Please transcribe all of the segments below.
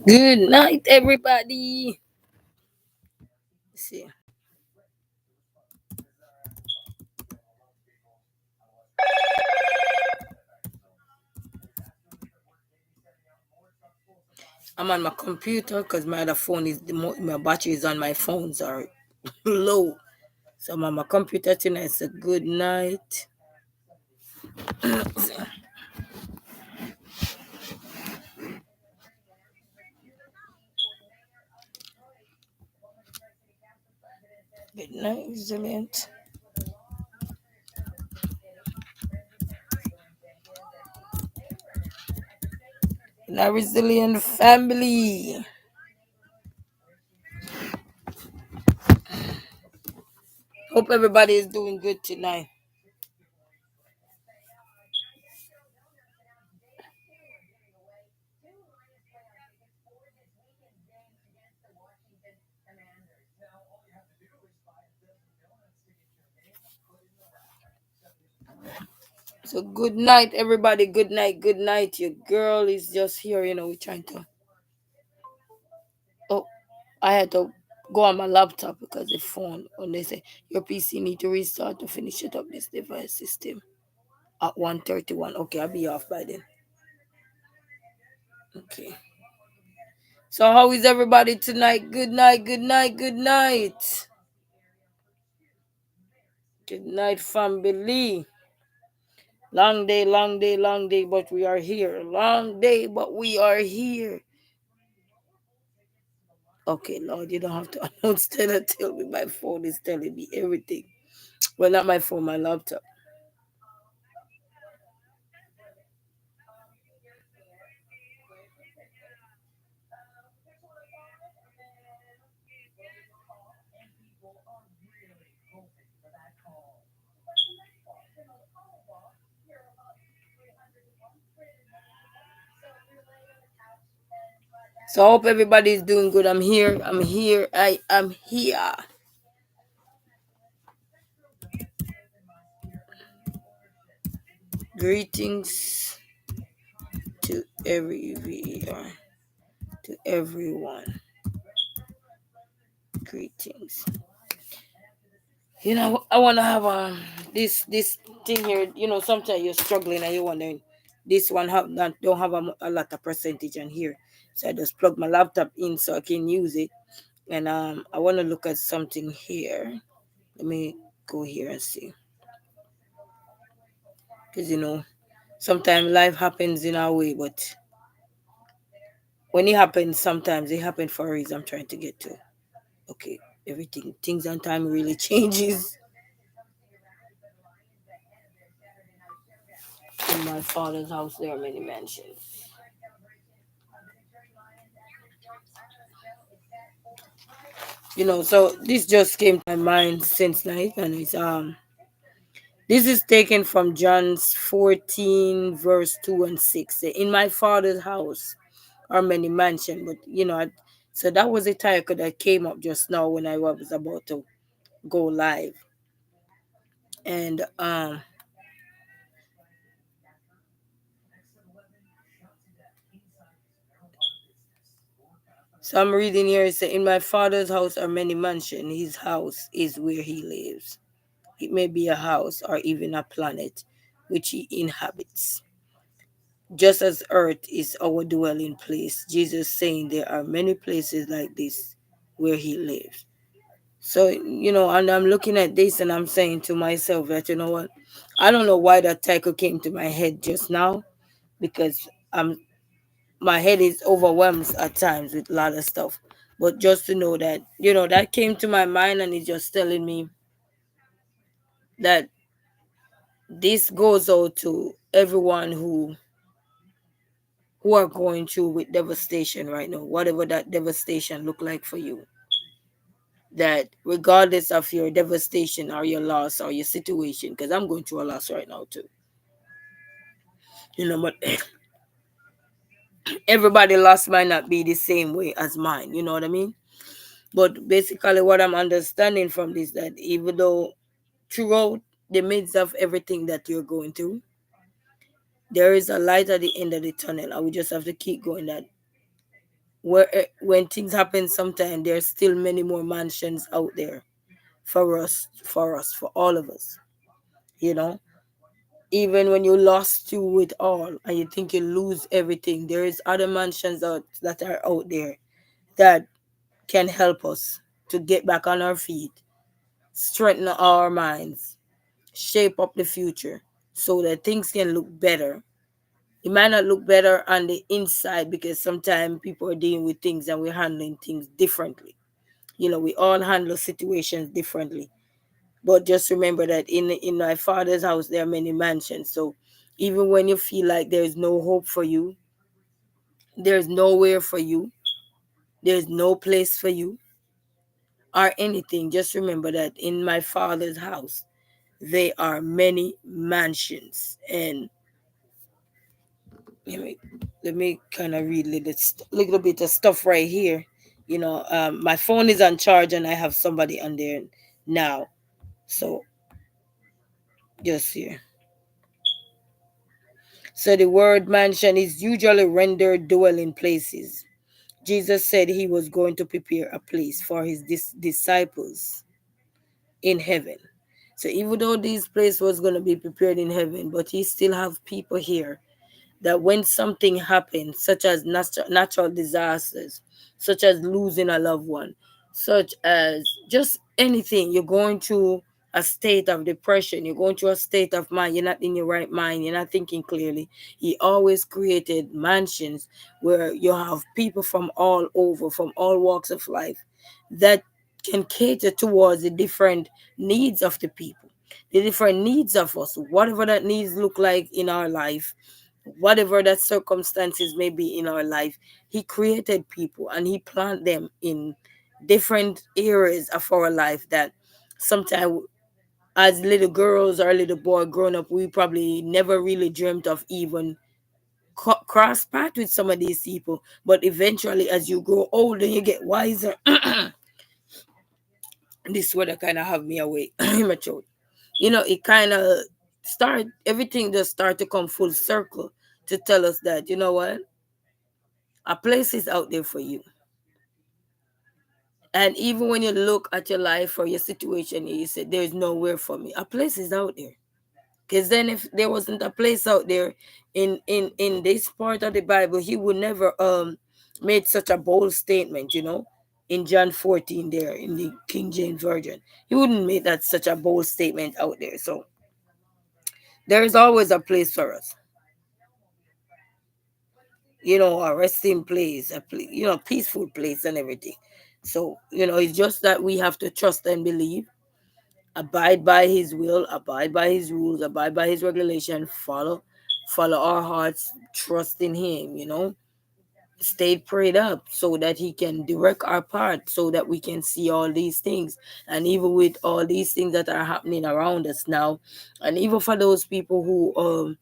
Good night, everybody. Let's see. I'm on my computer because my other phone is my battery is on my phones are low. So I'm on my computer tonight. It's a good night. Good night, resilient. Good night, resilient family. Hope everybody is doing good tonight. So good night, everybody. Good night. Good night. Your girl is just here. We're trying to. Oh, I had to go on my laptop because the phone, when they say your PC need to restart to finish it up this device system at 1:31. Okay, I'll be off by then. Okay. So how is everybody tonight? Good night, good night, good night. Good night, family. Long day, long day, long day, but we are here. Long day, but we are here. Okay, Lord, you don't have to announce that. Tell me my phone is telling me everything. Well, not my phone, my laptop. So I hope everybody is doing good. I'm here. I'm here. I am here. Greetings to to everyone. Greetings. I want to have this thing here. Sometimes you're struggling and you're wondering this one don't have a lot of percentage on here, so I just plug my laptop in so I can use it. And I want to look at something here. Let me go here and see, because sometimes life happens in our way, but when it happens, sometimes it happens for a reason. I'm trying to get to. Okay, things on time really changes. In my father's house, there are many mansions. So this just came to my mind since night, and this is taken from John's 14, verse 2 and 6. In my father's house are many mansions, but so that was a title that came up just now when I was about to go live. And so I'm reading here. It says, in my father's house are many mansions. His house is where he lives. It may be a house or even a planet which he inhabits. Just as earth is our dwelling place, Jesus saying there are many places like this where he lives. So, and I'm looking at this and I'm saying to myself that, you know what? I don't know why that title came to my head just now, because my head is overwhelmed at times with a lot of stuff. But just to know that, that came to my mind, and it's just telling me that this goes out to everyone who are going through with devastation right now, whatever that devastation look like for you. That regardless of your devastation or your loss or your situation, because I'm going through a loss right now too. But everybody loss might not be the same way as mine. You know what I mean? But basically, what I'm understanding from this, that even though throughout the midst of everything that you're going through, there is a light at the end of the tunnel, and we just have to keep going. That where when things happen sometimes there's still many more mansions out there for all of us, you know. Even when you lost you it all and you think you lose everything, there is other mansions out that are out there that can help us to get back on our feet, strengthen our minds, shape up the future so that things can look better. It might not look better on the inside because sometimes people are dealing with things and we're handling things differently. You know, we all handle situations differently. But just remember that in my father's house there are many mansions. So even when you feel like there's no hope for you, there's nowhere for you, there's no place for you or anything, just remember that in my father's house there are many mansions. And let me let me kind of read a little bit of stuff right here. You know, my phone is on charge and I have somebody on there now. So just here. So the word mansion is usually rendered dwelling places. Jesus said he was going to prepare a place for his disciples in heaven. So even though this place was going to be prepared in heaven, but he still have people here that when something happens, such as natural disasters, such as losing a loved one, such as just anything, you're going through a state of depression, you're going through a state of mind, you're not in your right mind, you're not thinking clearly. He always created mansions where you have people from all over, from all walks of life, that can cater towards the different needs of the people, the different needs of us, whatever that needs look like in our life, whatever that circumstances may be in our life. He created people and he planted them in different areas of our life that sometimes as little girls or little boy growing up we probably never really dreamt of even cross path with some of these people. But eventually as you grow older you get wiser. This weather kind of have me away in my throat. You know, it kind of start everything just start to come full circle to tell us that, you know what, a place is out there for you. And even when you look at your life or your situation, you say, there's nowhere for me. A place is out there. Because then if there wasn't a place out there in this part of the Bible, he would never made such a bold statement, you know, in John 14 there in the King James Version. He wouldn't make that such a bold statement out there. So there is always a place for us, you know, a resting place, you know, peaceful place and everything. So, you know, it's just that we have to trust and believe, abide by his will, abide by his rules, abide by his regulation, follow our hearts, trust in him, you know, stay prayed up so that he can direct our path so that we can see all these things. And even with all these things that are happening around us now, and even for those people who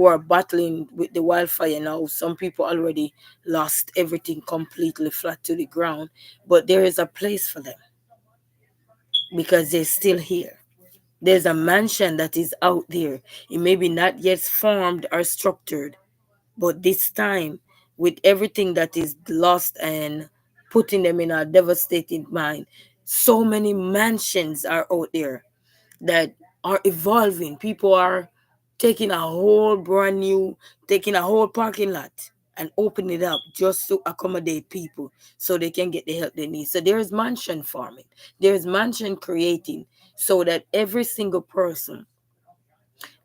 are battling with the wildfire now, some people already lost everything completely flat to the ground, but there is a place for them because they're still here. There's a mansion that is out there. It may be not yet formed or structured, but this time, with everything that is lost and putting them in a devastated mind, so many mansions are out there that are evolving. People are taking a whole brand new, taking a whole parking lot and open it up just to accommodate people so they can get the help they need. So there's mansion farming, there's mansion creating so that every single person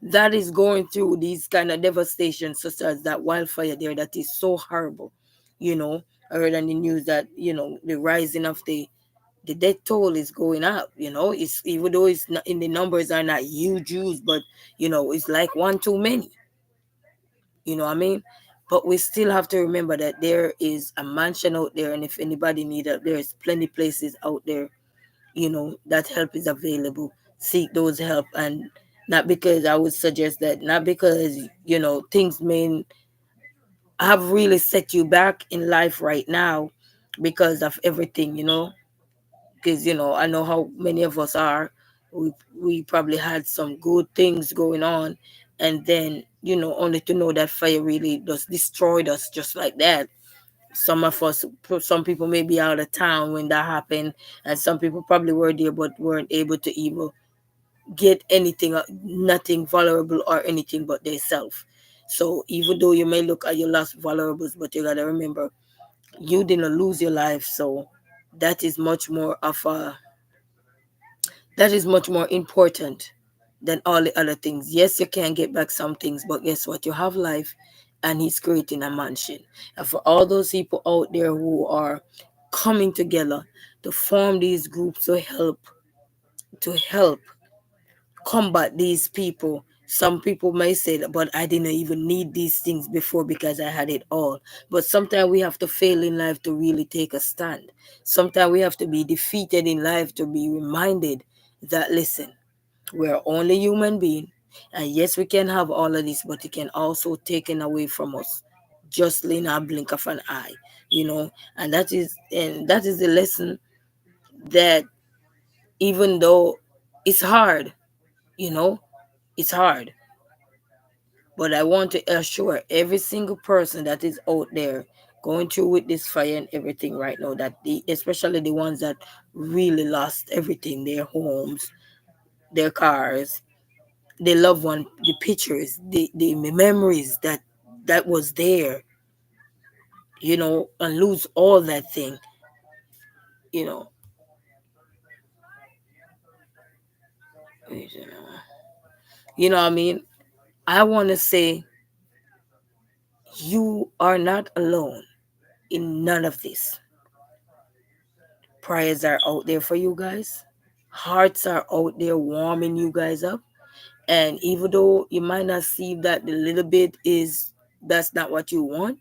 that is going through these kind of devastations, such as that wildfire there, that is so horrible. You know, I heard on the news that, you know, the rising of the death toll is going up. You know, it's even though it's not in the numbers are not huge, but you know, it's like one too many. You know what I mean? But we still have to remember that there is a mansion out there, and if anybody need it, there's plenty places out there, you know, that help is available. Seek those help. And not because I would suggest that, not because, you know, things may have really set you back in life right now because of everything, you know, because, you know, I know how many of us are. We probably had some good things going on, and then, you know, only to know that fire really just destroyed us just like that. Some of us, some people may be out of town when that happened, and some people probably were there but weren't able to even get anything, nothing valuable or anything but their self. So even though you may look at your lost valuables, but you gotta remember you didn't lose your life. So that is much more of a that is much more important than all the other things. Yes, you can get back some things, but guess what? You have life, and He's creating a mansion. And for all those people out there who are coming together to form these groups to help combat these people. Some people may say that, but I didn't even need these things before because I had it all. But sometimes we have to fail in life to really take a stand. Sometimes we have to be defeated in life to be reminded that, listen, we're only human being. And yes, we can have all of this, but it can also taken away from us just in a blink of an eye, you know. And that is the lesson that even though it's hard, you know, it's hard. But I want to assure every single person that is out there going through with this fire and everything right now, that especially the ones that really lost everything, their homes, their cars, their loved one, the pictures, the memories that was there, and lose all that thing, you know. You know what I mean? I want to say you are not alone in none of this. Prayers are out there for you guys. Hearts are out there warming you guys up. And even though you might not see that the little bit is that's not what you want,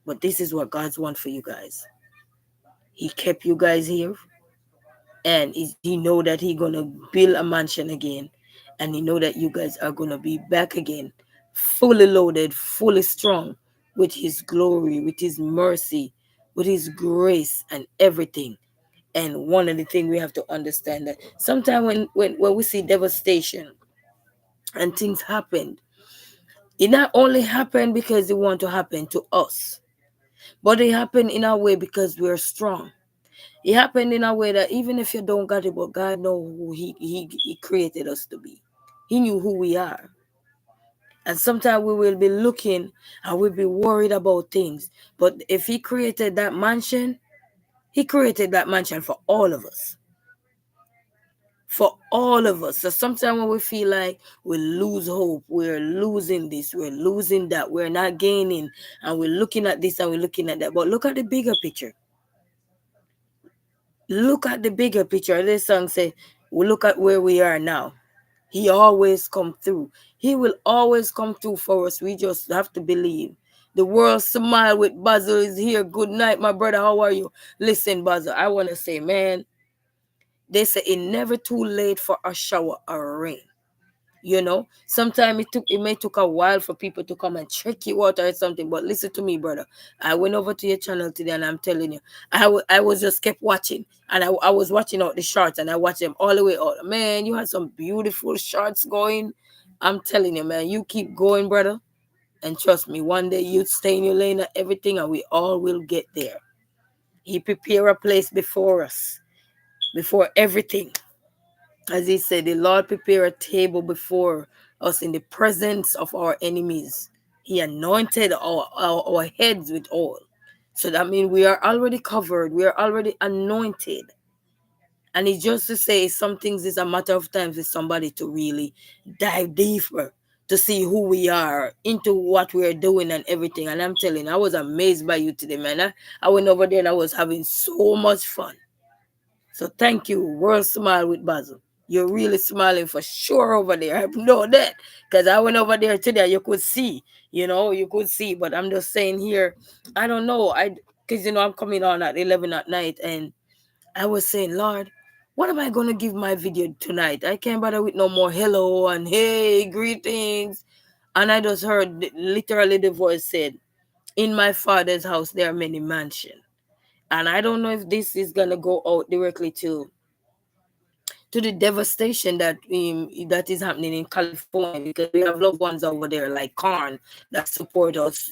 but this is what God's want for you guys. He kept you guys here, and he know that he gonna build a mansion again, and he know that you guys are gonna be back again, fully loaded, fully strong, with his glory, with his mercy, with his grace and everything. And one of the things we have to understand that sometimes when we see devastation and things happen, it not only happen because it want to happen to us, but it happen in a way because we're strong. It happened in a way that even if you don't got it, but God know who he created us to be. He knew who we are. And sometimes we will be looking and we'll be worried about things. But if he created that mansion, he created that mansion for all of us. For all of us. So sometimes when we feel like we lose hope, we're losing this, we're losing that, we're not gaining, and we're looking at this and we're looking at that. But look at the bigger picture. Look at the bigger picture. This song say, we look at where we are now. He always come through. He will always come through for us. We just have to believe. The world smile with Basil is here. Good night, my brother. How are you? Listen, Basil, I want to say, man, they say it never too late for a shower or rain. Sometimes it may took a while for people to come and check you out or something, but listen to me, brother. I went over to your channel today, and I'm telling you, I was just kept watching, and I was watching out the shorts, and I watched them all the way out. Man, you had some beautiful shorts going. I'm telling you, man, you keep going, brother, and trust me, one day you stay in your lane and everything, and we all will get there. He prepare a place before us, before everything. As he said, the Lord prepare a table before us in the presence of our enemies. He anointed our heads with oil. So that means we are already covered. We are already anointed. And it's just to say some things is a matter of time for somebody to really dive deeper to see who we are, into what we are doing and everything. And I'm telling you, I was amazed by you today, man. I went over there and I was having so much fun. So thank you, World Smile with Basil. You're really smiling for sure over there. I know that because I went over there today. You could see, you could see. But I'm just saying here, I don't know. Because I'm coming on at 11 at night, and I was saying, Lord, what am I gonna give my video tonight? I can't bother with no more hello and hey, greetings. And I just heard literally the voice said, "In my Father's house there are many mansions." And I don't know if this is gonna go out directly to the devastation that is happening in California, because we have loved ones over there like Karn that support us,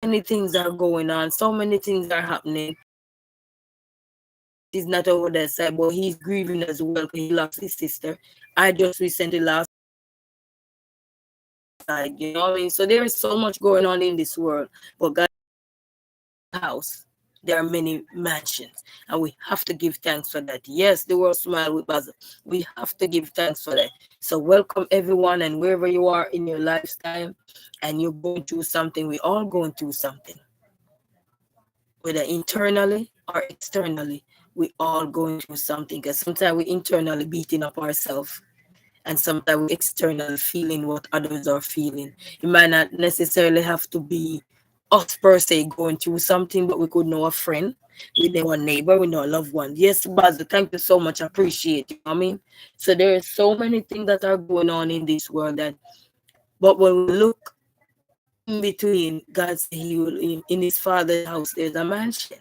many things are going on, so many things are happening. He's not over that side, but he's grieving as well because he lost his sister. I just recently lost side, you know what I mean? So there is so much going on in this world, but God's house, there are many mansions, and we have to give thanks for that. Yes, the world smile with Basil. We have to give thanks for that. So welcome everyone, and wherever you are in your lifetime, and you're going through something, we're all going through something, whether internally or externally. We all going through something because sometimes we internally beating up ourselves, and sometimes we externally feeling what others are feeling. It might not necessarily have to be us per se going through something, but we could know a friend, we know a neighbor, we know a loved one. Yes, Basil, thank you so much. I appreciate you. Know what I mean, so there is so many things that are going on in this world that, but when we look in between, God said He will in His Father's house. There's a mansion.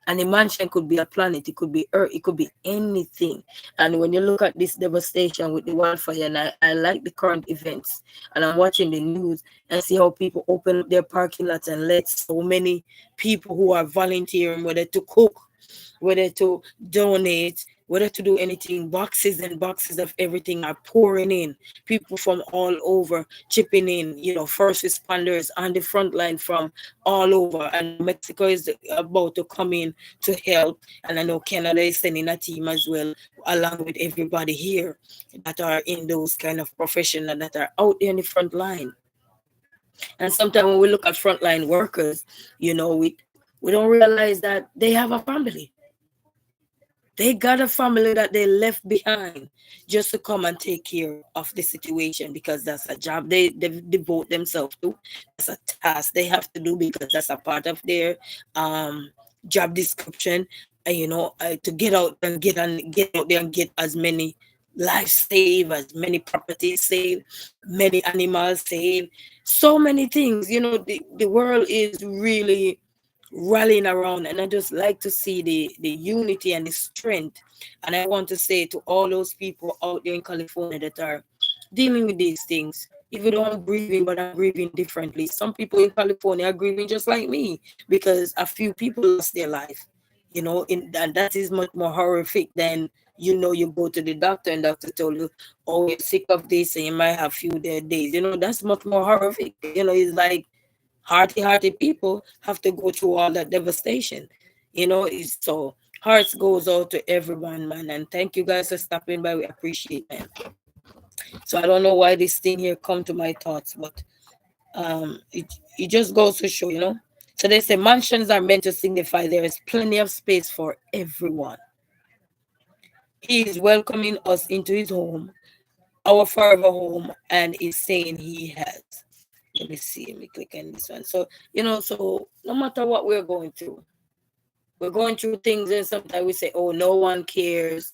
And a mansion could be a planet, it could be Earth, it could be anything. And when you look at this devastation with the wildfire, and I like the current events, and I'm watching the news and see how people open up their parking lots and let so many people who are volunteering, whether to cook, whether to donate, whether to do anything, boxes and boxes of everything are pouring in. People from all over chipping in, you know, first responders on the front line from all over. And Mexico is about to come in to help. And I know Canada is sending a team as well, along with everybody here that are in those kind of professional that are out there in the front line. And sometimes when we look at frontline workers, you know, we don't realize that they have a family. They got a family that they left behind just to come and take care of the situation because that's a job they devote themselves to. That's a task they have to do because that's a part of their um, job description. And you know, to get out and get out there and get as many lives saved, as many properties saved, many animals saved, so many things. You know, the world is really rallying around, and I just like to see the unity and the strength. And I want to say to all those people out there in California that are dealing with these things, even though I'm grieving, but I'm grieving differently. Some people in California are grieving just like me because a few people lost their life, you know, and that is much more horrific than, you know, you go to the doctor and doctor told you, oh, you're sick of this and you might have few dead days. You know, that's much more horrific. You know, it's like hearty people have to go through all that devastation. You know, it's so hearts goes out to everyone, man. And thank you guys for stopping by. We appreciate that. So I don't know why this thing here come to my thoughts, but it just goes to show, you know. So they say mansions are meant to signify there is plenty of space for everyone. He is welcoming us into his home, our forever home, and is saying he has. Let me see, let me click on this one. So, you know, so no matter what we're going through things, and sometimes we say, oh, no one cares.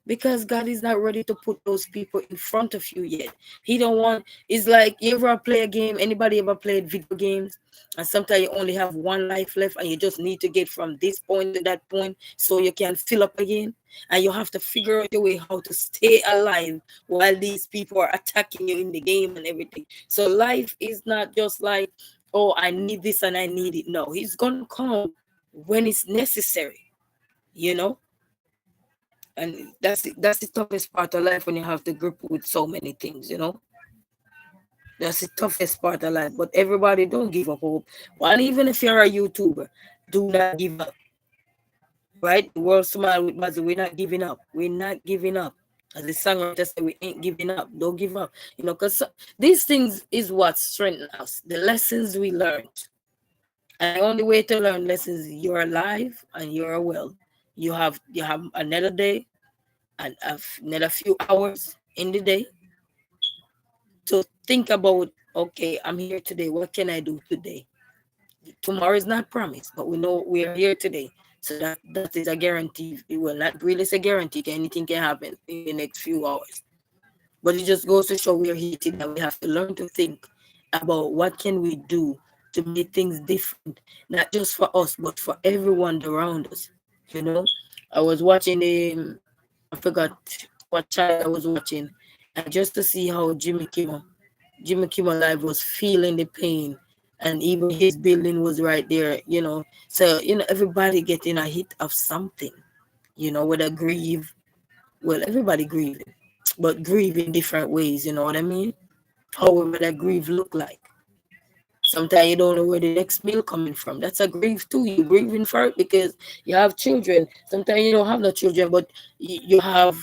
Because God is not ready to put those people in front of you yet. He don't want, it's like you ever play a game, anybody ever played video games? And sometimes you only have one life left and you just need to get from this point to that point so you can fill up again. And you have to figure out a way how to stay alive while these people are attacking you in the game and everything. So life is not just like, oh, I need this and I need it. No, it's gonna come when it's necessary, you know. And that's the toughest part of life when you have to grip with so many things, you know. That's the toughest part of life. But everybody don't give up hope. Well, even if you're a YouTuber, do not give up. Right? The world smile with Mazzy. We're not giving up. We're not giving up. As the songwriter said, we ain't giving up. Don't give up. You know, because these things is what strengthen us. The lessons we learned. And the only way to learn lessons is you're alive and you're well. You have another day and another few hours in the day to think about, okay, I'm here today. What can I do today? Tomorrow is not promised, but we know we are here today. So that is a guarantee. It will not really say guarantee. Anything can happen in the next few hours. But it just goes to show we are here today. We have to learn to think about what can we do to make things different, not just for us, but for everyone around us. You know, I was watching I forgot what channel I was watching, and just to see how Jimmy Kimmel Live was feeling the pain and even his building was right there, you know. So, you know, everybody getting a hit of something, you know, whether grieve, well, everybody grieving, but grieve in different ways, you know what I mean? However, that grief look like. Sometimes you don't know where the next meal coming from. That's a grief too. You grieving for it because you have children. Sometimes you don't have no children, but you have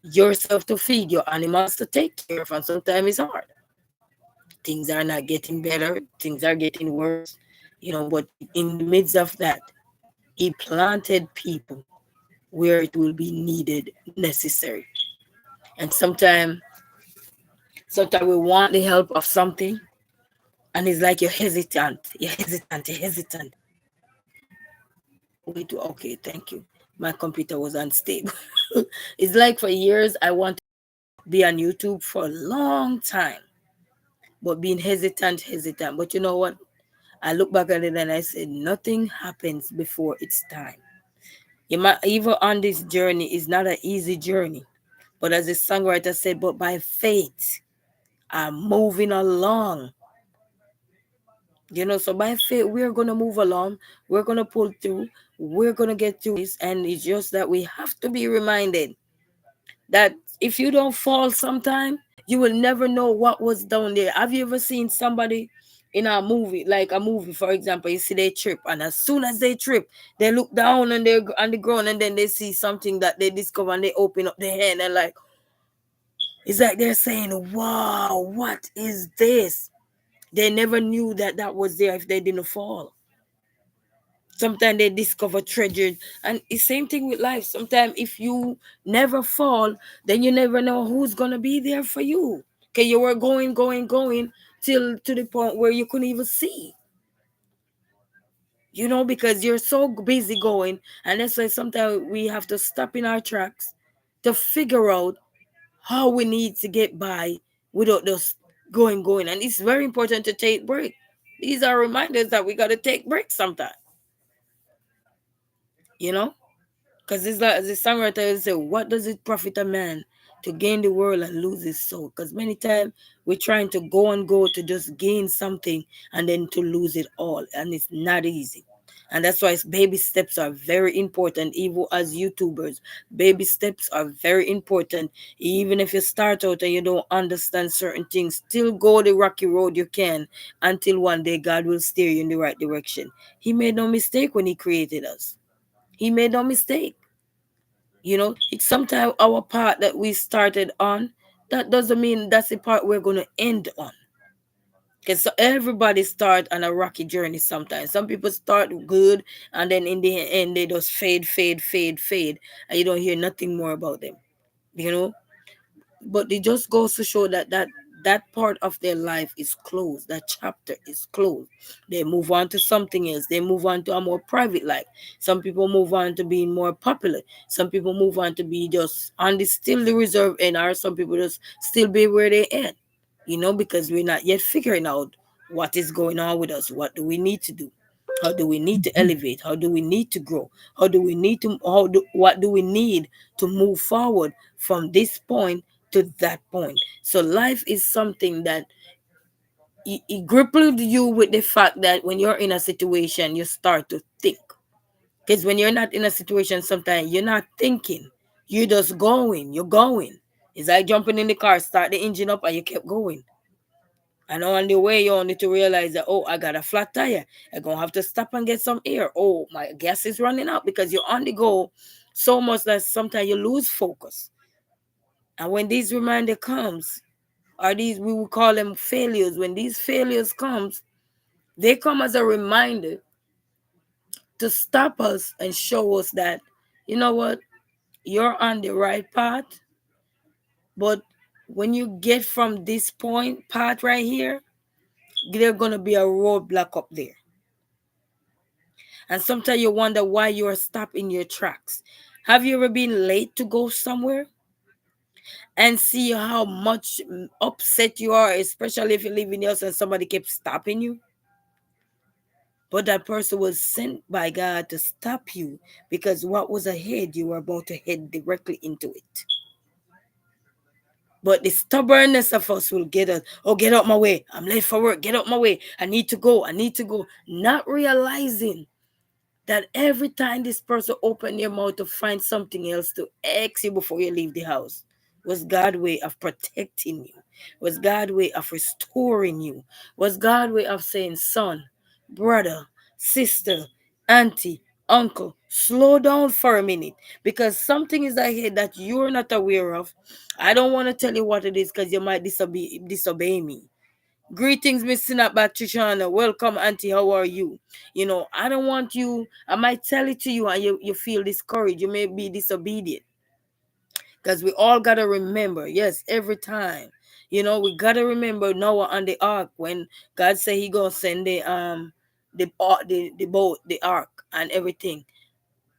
yourself to feed, your animals to take care of, and sometimes it's hard. Things are not getting better. Things are getting worse, you know. But in the midst of that, he planted people where it will be needed, necessary. And sometimes we want the help of something, and it's like you're hesitant. Wait, okay, thank you. My computer was unstable. It's like for years I wanted to be on YouTube for a long time, but being hesitant. But you know what? I look back at it and I said, nothing happens before it's time. You might even on this journey is not an easy journey. But as the songwriter said, but by faith, I'm moving along. You know, so by faith, we're going to move along. We're going to pull through. We're going to get through this. And it's just that we have to be reminded that if you don't fall sometime, you will never know what was down there. Have you ever seen somebody in a movie, like a movie, for example, you see they trip, and as soon as they trip, they look down and they're on the ground, and then they see something that they discover, and they open up their hand and like, it's like they're saying, wow, what is this? They never knew that that was there if they didn't fall. Sometimes they discover treasure, and the same thing with life. Sometimes if you never fall, then you never know who's gonna be there for you. Okay, you were going till to the point where you couldn't even see. You know, because you're so busy going, and that's why sometimes we have to stop in our tracks to figure out how we need to get by without just going. And it's very important to take break. These are reminders that we got to take breaks sometimes. You know. Because it's like the songwriter will say, what does it profit a man to gain the world and lose his soul? Because many times we're trying to go and go to just gain something and then to lose it all. And it's not easy. And that's why baby steps are very important, even as YouTubers. Baby steps are very important. Even if you start out and you don't understand certain things, still go the rocky road you can until one day God will steer you in the right direction. He made no mistake when he created us. He made no mistake. You know, it's sometimes our part that we started on, that doesn't mean that's the part we're going to end on. Because so everybody start on a rocky journey sometimes. Some people start good and then in the end they just fade, and you don't hear nothing more about them. You know, but it just goes to show that that part of their life is closed. That chapter is closed. They move on to something else. They move on to a more private life. Some people move on to being more popular. Some people move on to be just on the still the reserve end, or some people just still be where they at. You know, because we're not yet figuring out what is going on with us. What do we need to do? How do we need to elevate? How do we need to grow? What do we need to move forward from this point to that point? So life is something that it grappled you with the fact that when you're in a situation, you start to think. Because when you're not in a situation, sometimes you're not thinking. You're just going. You're going. It's like jumping in the car, start the engine up, and you kept going. And on the way, you only to realize that, oh, I got a flat tire. I'm going to have to stop and get some air. Oh, my gas is running out, because you're on the go so much that sometimes you lose focus. And when these reminder comes, or these, we will call them failures. When these failures comes, they come as a reminder to stop us and show us that, you know what, you're on the right path. But when you get from this path right here, there's going to be a roadblock up there. And sometimes you wonder why you are stopped in your tracks. Have you ever been late to go somewhere and see how much upset you are, especially if you live in the house and somebody kept stopping you? But that person was sent by God to stop you, because what was ahead, you were about to head directly into it. But the stubbornness of us will get us, oh, get out my way. I'm late for work. Get out my way. I need to go. I need to go. Not realizing that every time this person opened their mouth to find something else to ask you before you leave the house was God's way of protecting you, was God's way of restoring you, was God's way of saying, son, brother, sister, auntie, uncle, slow down for a minute because something is ahead that you're not aware of. I don't want to tell you what it is because you might disobey me. Greetings, Miss Snapback Trishana. Welcome, Auntie. How are you? I don't want you, I might tell it to you and you feel discouraged. You may be disobedient. Because we all got to remember, yes, every time. We got to remember Noah on the ark when God said he going to send the boat, the ark and everything.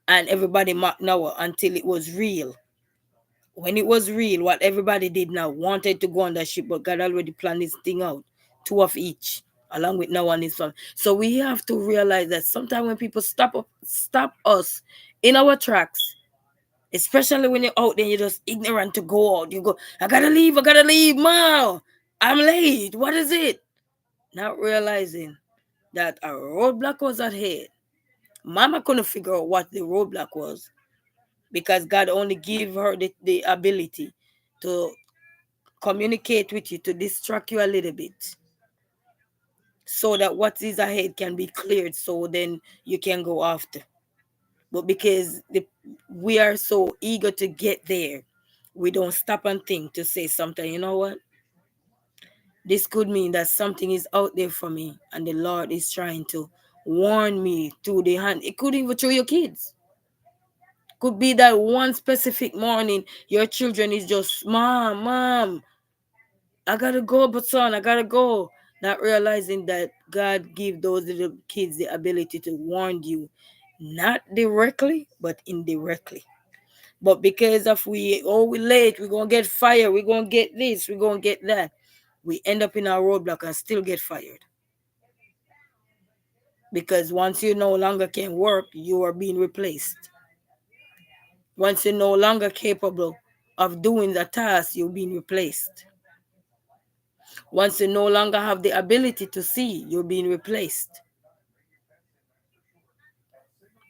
And everybody mocked Noah until it was real. When it was real, what everybody did now wanted to go on that ship, but God already planned this thing out, two of each, along with Noah and his son. So we have to realize that sometimes when people stop us in our tracks, especially when you're out there, you're just ignorant to go out. You go, I gotta leave, Mom. I'm late. What is it? Not realizing that a roadblock was ahead. Mama couldn't figure out what the roadblock was because God only gave her the ability to communicate with you, to distract you a little bit so that what is ahead can be cleared so then you can go after. But because we are so eager to get there, we don't stop and think to say something, you know what? This could mean that something is out there for me and the Lord is trying to warn me through the hand. It could even through your kids. Could be that one specific morning your children is just, Mom, I gotta go, but son, I gotta go. Not realizing that God give those little kids the ability to warn you, not directly, but indirectly. But because of we're late, we're gonna get fired, we're gonna get this, we're gonna get that. We end up in our roadblock and still get fired. Because once you no longer can work, you are being replaced. Once you're no longer capable of doing the task, you're being replaced. Once you no longer have the ability to see, you're being replaced.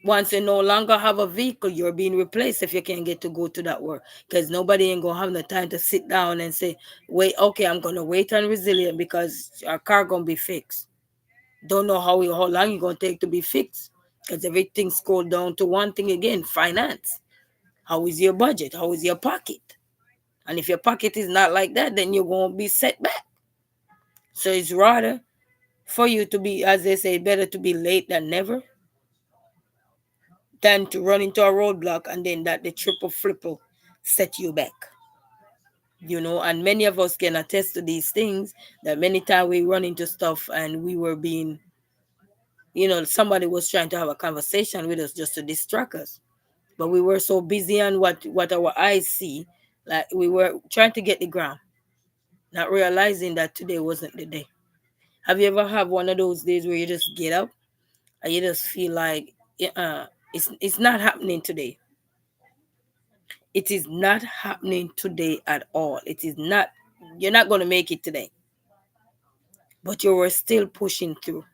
Once you no longer have a vehicle, you're being replaced if you can't get to go to that work. Because nobody ain't going to have no time to sit down and say, wait, okay, I'm going to wait on resilient because our car going to be fixed. Don't know how long you're going to take to be fixed. Because everything's scrolled down to one thing again, finance. How is your budget? How is your pocket? And if your pocket is not like that, then you're going to be set back. So it's rather for you to be, as they say, better to be late than never, than to run into a roadblock and then that the triple flipper set you back. And many of us can attest to these things that many times we run into stuff and we were being, somebody was trying to have a conversation with us just to distract us. But we were so busy on what our eyes see, like we were trying to get the ground, not realizing that today wasn't the day. Have you ever had one of those days where you just get up and you just feel like it's not happening today? It is not happening today at all. It is not, you're not going to make it today. But you were still pushing through.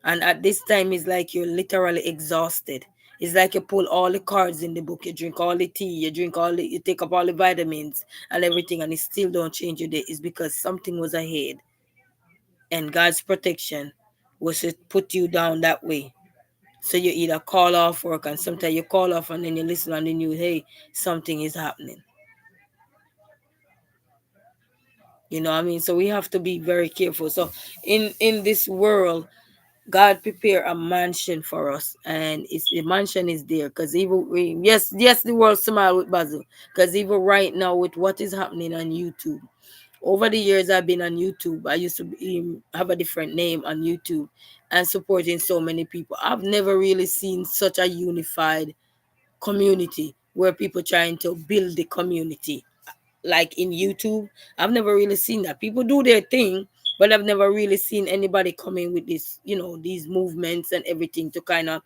And at this time, it's like you're literally exhausted. It's like you pull all the cards in the book, you drink all the tea, you take up all the vitamins and everything, and it still don't change your day. It's because something was ahead. And God's protection was to put you down that way. So you either call off work, and sometimes you call off and then you listen on the news, hey, something is happening. You know what I mean? So we have to be very careful. So in this world, God prepare a mansion for us, and the mansion is there because yes, the world smile with Basil, because even right now with what is happening on YouTube. Over the years I've been on YouTube, I used to have a different name on YouTube and supporting so many people. I've never really seen such a unified community where people trying to build the community like in YouTube. I've never really seen that. People do their thing, but I've never really seen anybody coming with this, these movements and everything to kind of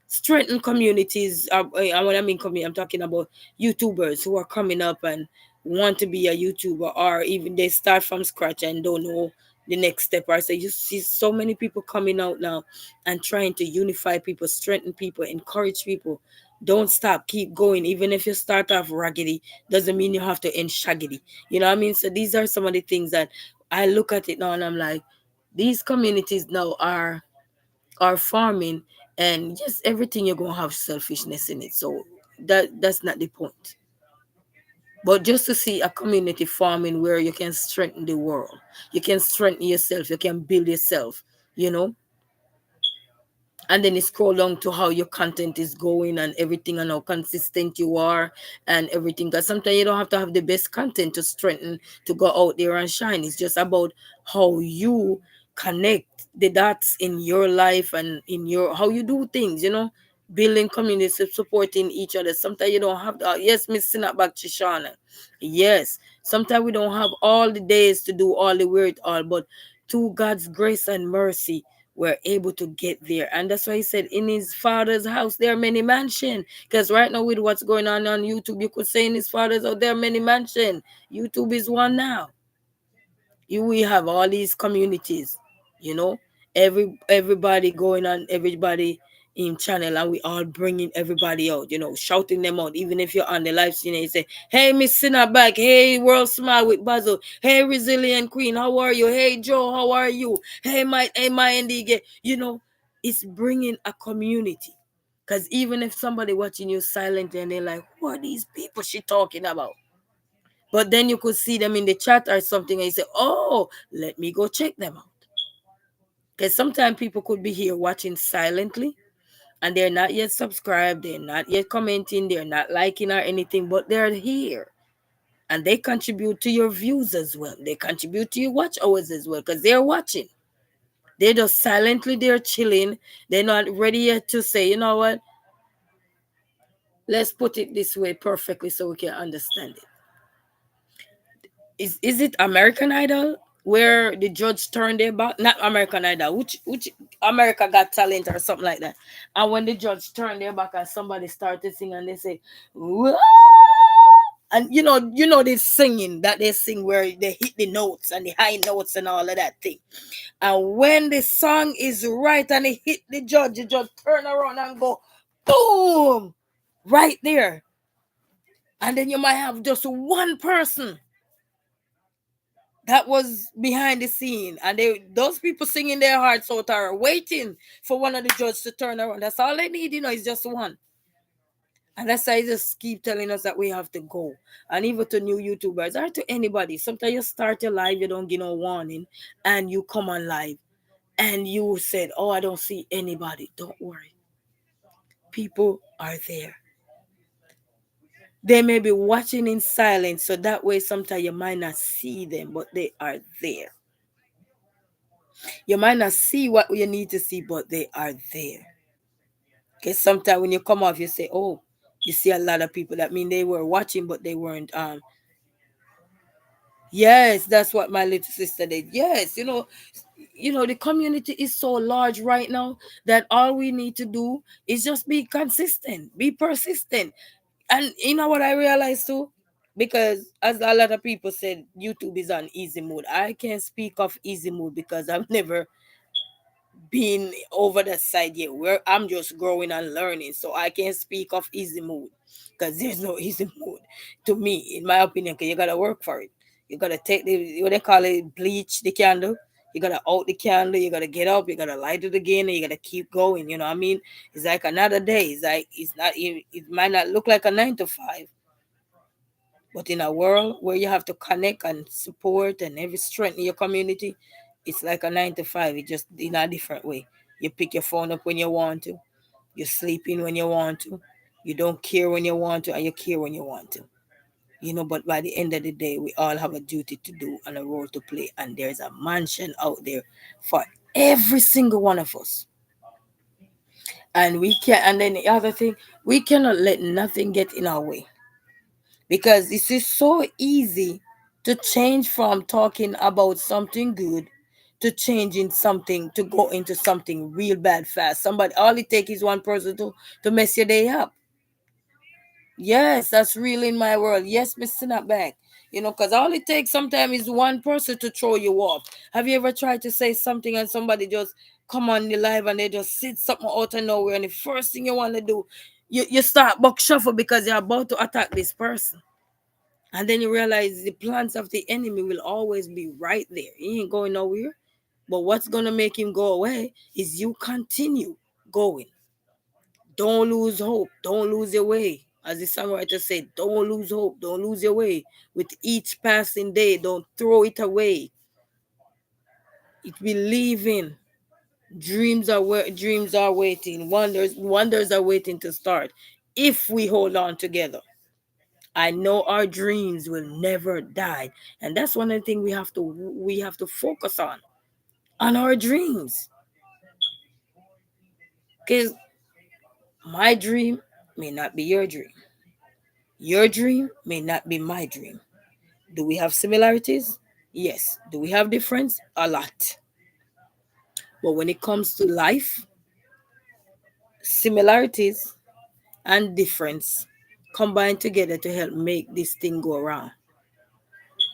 strengthen communities. And when I mean community, I'm talking about YouTubers who are coming up and want to be a YouTuber, or even they start from scratch and don't know the next step. Or so you see so many people coming out now and trying to unify people, strengthen people, encourage people. Don't stop, keep going. Even if you start off raggedy, doesn't mean you have to end shaggedy. You know what I mean? So these are some of the things that I look at it now and I'm like, these communities now are farming, and just everything you're gonna have selfishness in it. So that's not the point. But just to see a community farming where you can strengthen the world, you can strengthen yourself, you can build yourself, you know, and then you scroll down to how your content is going and everything, and how consistent you are and everything. Because sometimes you don't have to have the best content to strengthen, to go out there and shine. It's just about how you connect the dots in your life and in your how you do things, you know, building communities, supporting each other. Sometimes you don't have to, yes, Miss Sinapback Chishana, yes, sometimes we don't have all the days to do all the weird all, but through God's grace and mercy we're able to get there. And that's why he said in his father's house there are many mansions. Because right now with what's going on YouTube, you could say in his father's house there are many mansions. YouTube is one now. We have all these communities, you know, everybody going on, everybody in channel, and we all bringing everybody out, you know, shouting them out. Even if you're on the live stream and you say, hey, Miss Sinnerback, hey, World Smile with Basil, hey, Resilient Queen, how are you? Hey, Joe, how are you? Hey, my Ndige, you know, it's bringing a community. Because even if somebody watching you silently and they're like, what are these people she talking about? But then you could see them in the chat or something and you say, oh, let me go check them out. Because sometimes people could be here watching silently and they're not yet subscribed, they're not yet commenting, they're not liking or anything, but they're here. And they contribute to your views as well. They contribute to your watch hours as well because they're watching. They're just silently, they're chilling. They're not ready yet to say, you know what? Let's put it this way perfectly so we can understand it. Is it American Idol where the judge turned their back? Not American Idol, which America Got Talent or something like that. And when the judge turned their back and somebody started singing and they say, "Whoa!" And you know this singing that they sing where they hit the notes and the high notes and all of that thing. And when the song is right and it hit the judge turn around and go boom right there. And then you might have just one person that was behind the scene, and those people singing their hearts out are waiting for one of the judges to turn around. That's all they need, is just one. And that's why I just keep telling us that we have to go. And even to new YouTubers or to anybody, sometimes you start your live, you don't give no warning, and you come on live and you said, oh, I don't see anybody. Don't worry, people are there. They may be watching in silence, so that way sometimes you might not see them, but they are there. You might not see what you need to see, but they are there. Because sometimes when you come off, you say, oh, you see a lot of people. That mean they were watching, but they weren't. Yes, that's what my little sister did. Yes, the community is so large right now that all we need to do is just be consistent, be persistent. And you know what I realized too? Because as a lot of people said, YouTube is on easy mode. I can't speak of easy mode because I've never been over that side yet, where I'm just growing and learning, so I can't speak of easy mode because there's no easy mode to me, in my opinion. Because you gotta work for it. You gotta take the what they call it, bleach the candle. You gotta out the candle. You gotta get up. You gotta light it again, and you gotta keep going. You know what I mean? It's like another day. It's like it might not look like a 9 to 5, but in a world where you have to connect and support and every strength in your community, it's like a 9 to 5. It just in a different way. You pick your phone up when you want to. You sleep in when you want to. You don't care when you want to, and you care when you want to. But by the end of the day, we all have a duty to do and a role to play. And there's a mansion out there for every single one of us. And we can and then the other thing, we cannot let nothing get in our way. Because this is so easy to change from talking about something good to changing something to go into something real bad fast. Somebody, all it takes is one person to mess your day up. Yes, that's real in my world. Yes, Mr. Snapback. Because all it takes sometimes is one person to throw you off. Have you ever tried to say something and somebody just come on the live and they just sit something out of nowhere, and the first thing you want to do, you start buck shuffle because you're about to attack this person. And then you realize the plans of the enemy will always be right there. He ain't going nowhere. But what's going to make him go away is you continue going. Don't lose hope. Don't lose your way. As the songwriter said, don't lose hope. Don't lose your way. With each passing day, don't throw it away. It believe in. Dreams are waiting. Wonders are waiting to start. If we hold on together, I know our dreams will never die, and that's one of the things we have to focus on our dreams. Because my dream may not be your dream. Your dream may not be my dream. Do we have similarities? Yes. Do we have difference? A lot. But when it comes to life, similarities and difference combine together to help make this thing go around.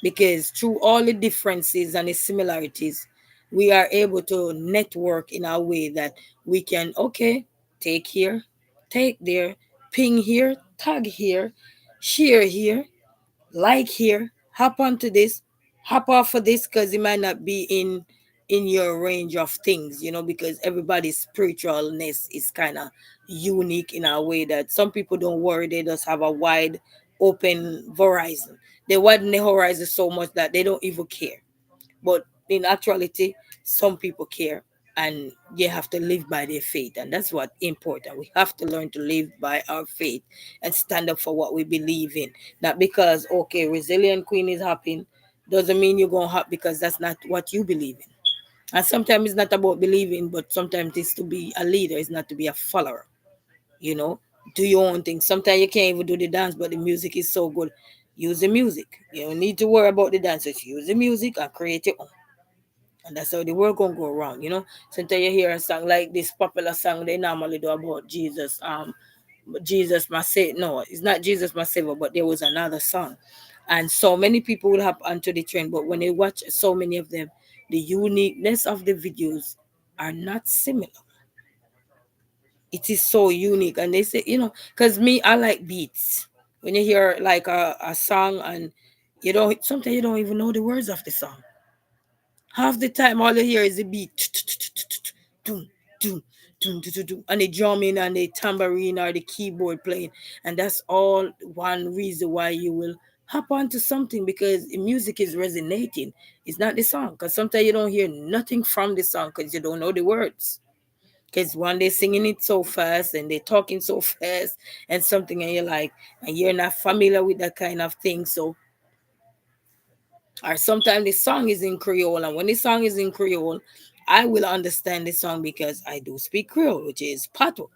Because through all the differences and the similarities, we are able to network in a way that we can, okay, take here, take there, ping here, tag here, share here, like here, hop onto this, hop off of this, because it might not be in your range of things, because everybody's spiritualness is kind of unique in a way that some people don't worry, they just have a wide open horizon. They widen the horizon so much that they don't even care. But in actuality, some people care, and they have to live by their faith. And that's what important. We have to learn to live by our faith and stand up for what we believe in. Not because, okay, Resilient Queen is happening, doesn't mean you're going to happen, because that's not what you believe in. And sometimes it's not about believing, but sometimes it's to be a leader, it's not to be a follower. You know, do your own thing. Sometimes you can't even do the dance, but the music is so good. Use the music. You don't need to worry about the dancers. Use the music and create your own. And that's how the world gonna go around. Sometimes you hear a song like this popular song they normally do about Jesus. Jesus my savior. No, it's not Jesus my savior, but there was another song. And so many people will hop onto the trend, but when they watch so many of them, the uniqueness of the videos are not similar. It is so unique. And they say, because me, I like beats. When you hear like a song and sometimes you don't even know the words of the song. Half the time, all you hear is the beat, doom, doom, doom, doom, doom, and the drumming and the tambourine or the keyboard playing, and that's all one reason why you will hop onto something, because the music is resonating. It's not the song, because sometimes you don't hear nothing from the song because you don't know the words. Because one day singing it so fast and they're talking so fast and something, and you're like, and you're not familiar with that kind of thing, so or sometimes the song is in Creole, and when the song is in Creole, I will understand the song because I do speak Creole, which is Pato.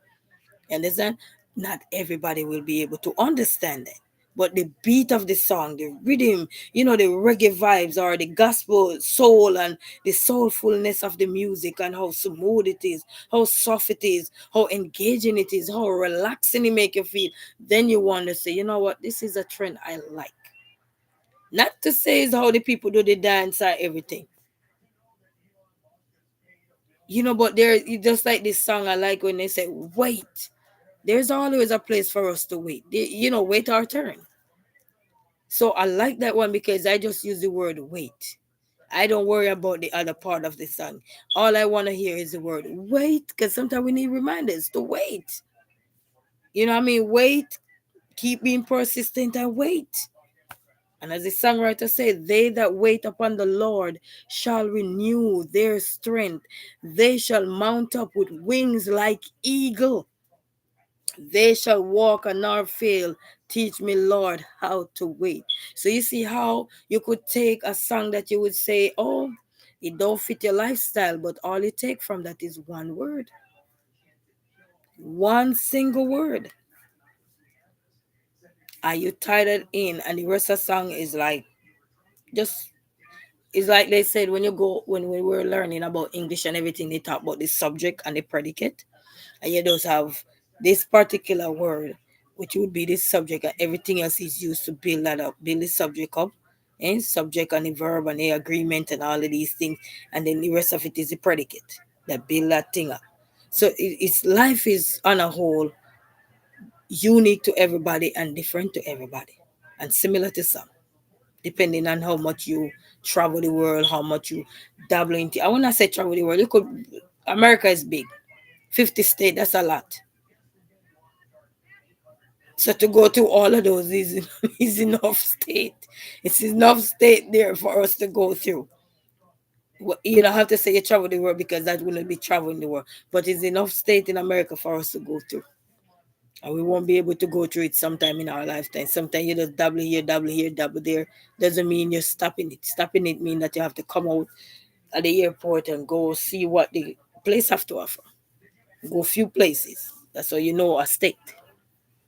You understand? Not everybody will be able to understand it. But the beat of the song, the rhythm, the reggae vibes or the gospel soul and the soulfulness of the music and how smooth it is, how soft it is, how engaging it is, how relaxing it make you feel. Then you want to say, you know what, this is a trend I like. Not to say is how the people do the dance or everything. But there, just like this song, I like when they say, wait. There's always a place for us to wait. Wait our turn. So I like that one because I just use the word wait. I don't worry about the other part of the song. All I want to hear is the word wait, because sometimes we need reminders to wait. You know what I mean? Wait, keep being persistent and wait. And as the songwriter said, they that wait upon the Lord shall renew their strength. They shall mount up with wings like eagle. They shall walk and not fail. Teach me, Lord, how to wait. So you see how you could take a song that you would say, oh, it don't fit your lifestyle, but all you take from that is one word. One single word. Are you tied in? And the rest of the song is like just it's like they said when we were learning about English and everything, they talk about the subject and the predicate, and you just have this particular word, which would be the subject, and everything else is used to build that up, build the subject up, And subject and the verb and the agreement and all of these things, and then the rest of it is the predicate that build that thing up. So it's life is on a whole unique to everybody and different to everybody, and similar to some, depending on how much you travel the world, how much you dabble into. I wanna say travel the world. You could America is big, 50 states. That's a lot. So to go to all of those is is enough state. It's enough state there for us to go through. You don't have to say you travel the world because that wouldn't be traveling the world. But it's enough state in America for us to go through. And we won't be able to go through it sometime in our lifetime. Sometimes you just double here, double there. Doesn't mean you're stopping it. Stopping it means that you have to come out at the airport and go see what the place have to offer. Go few places. That's how you know a state.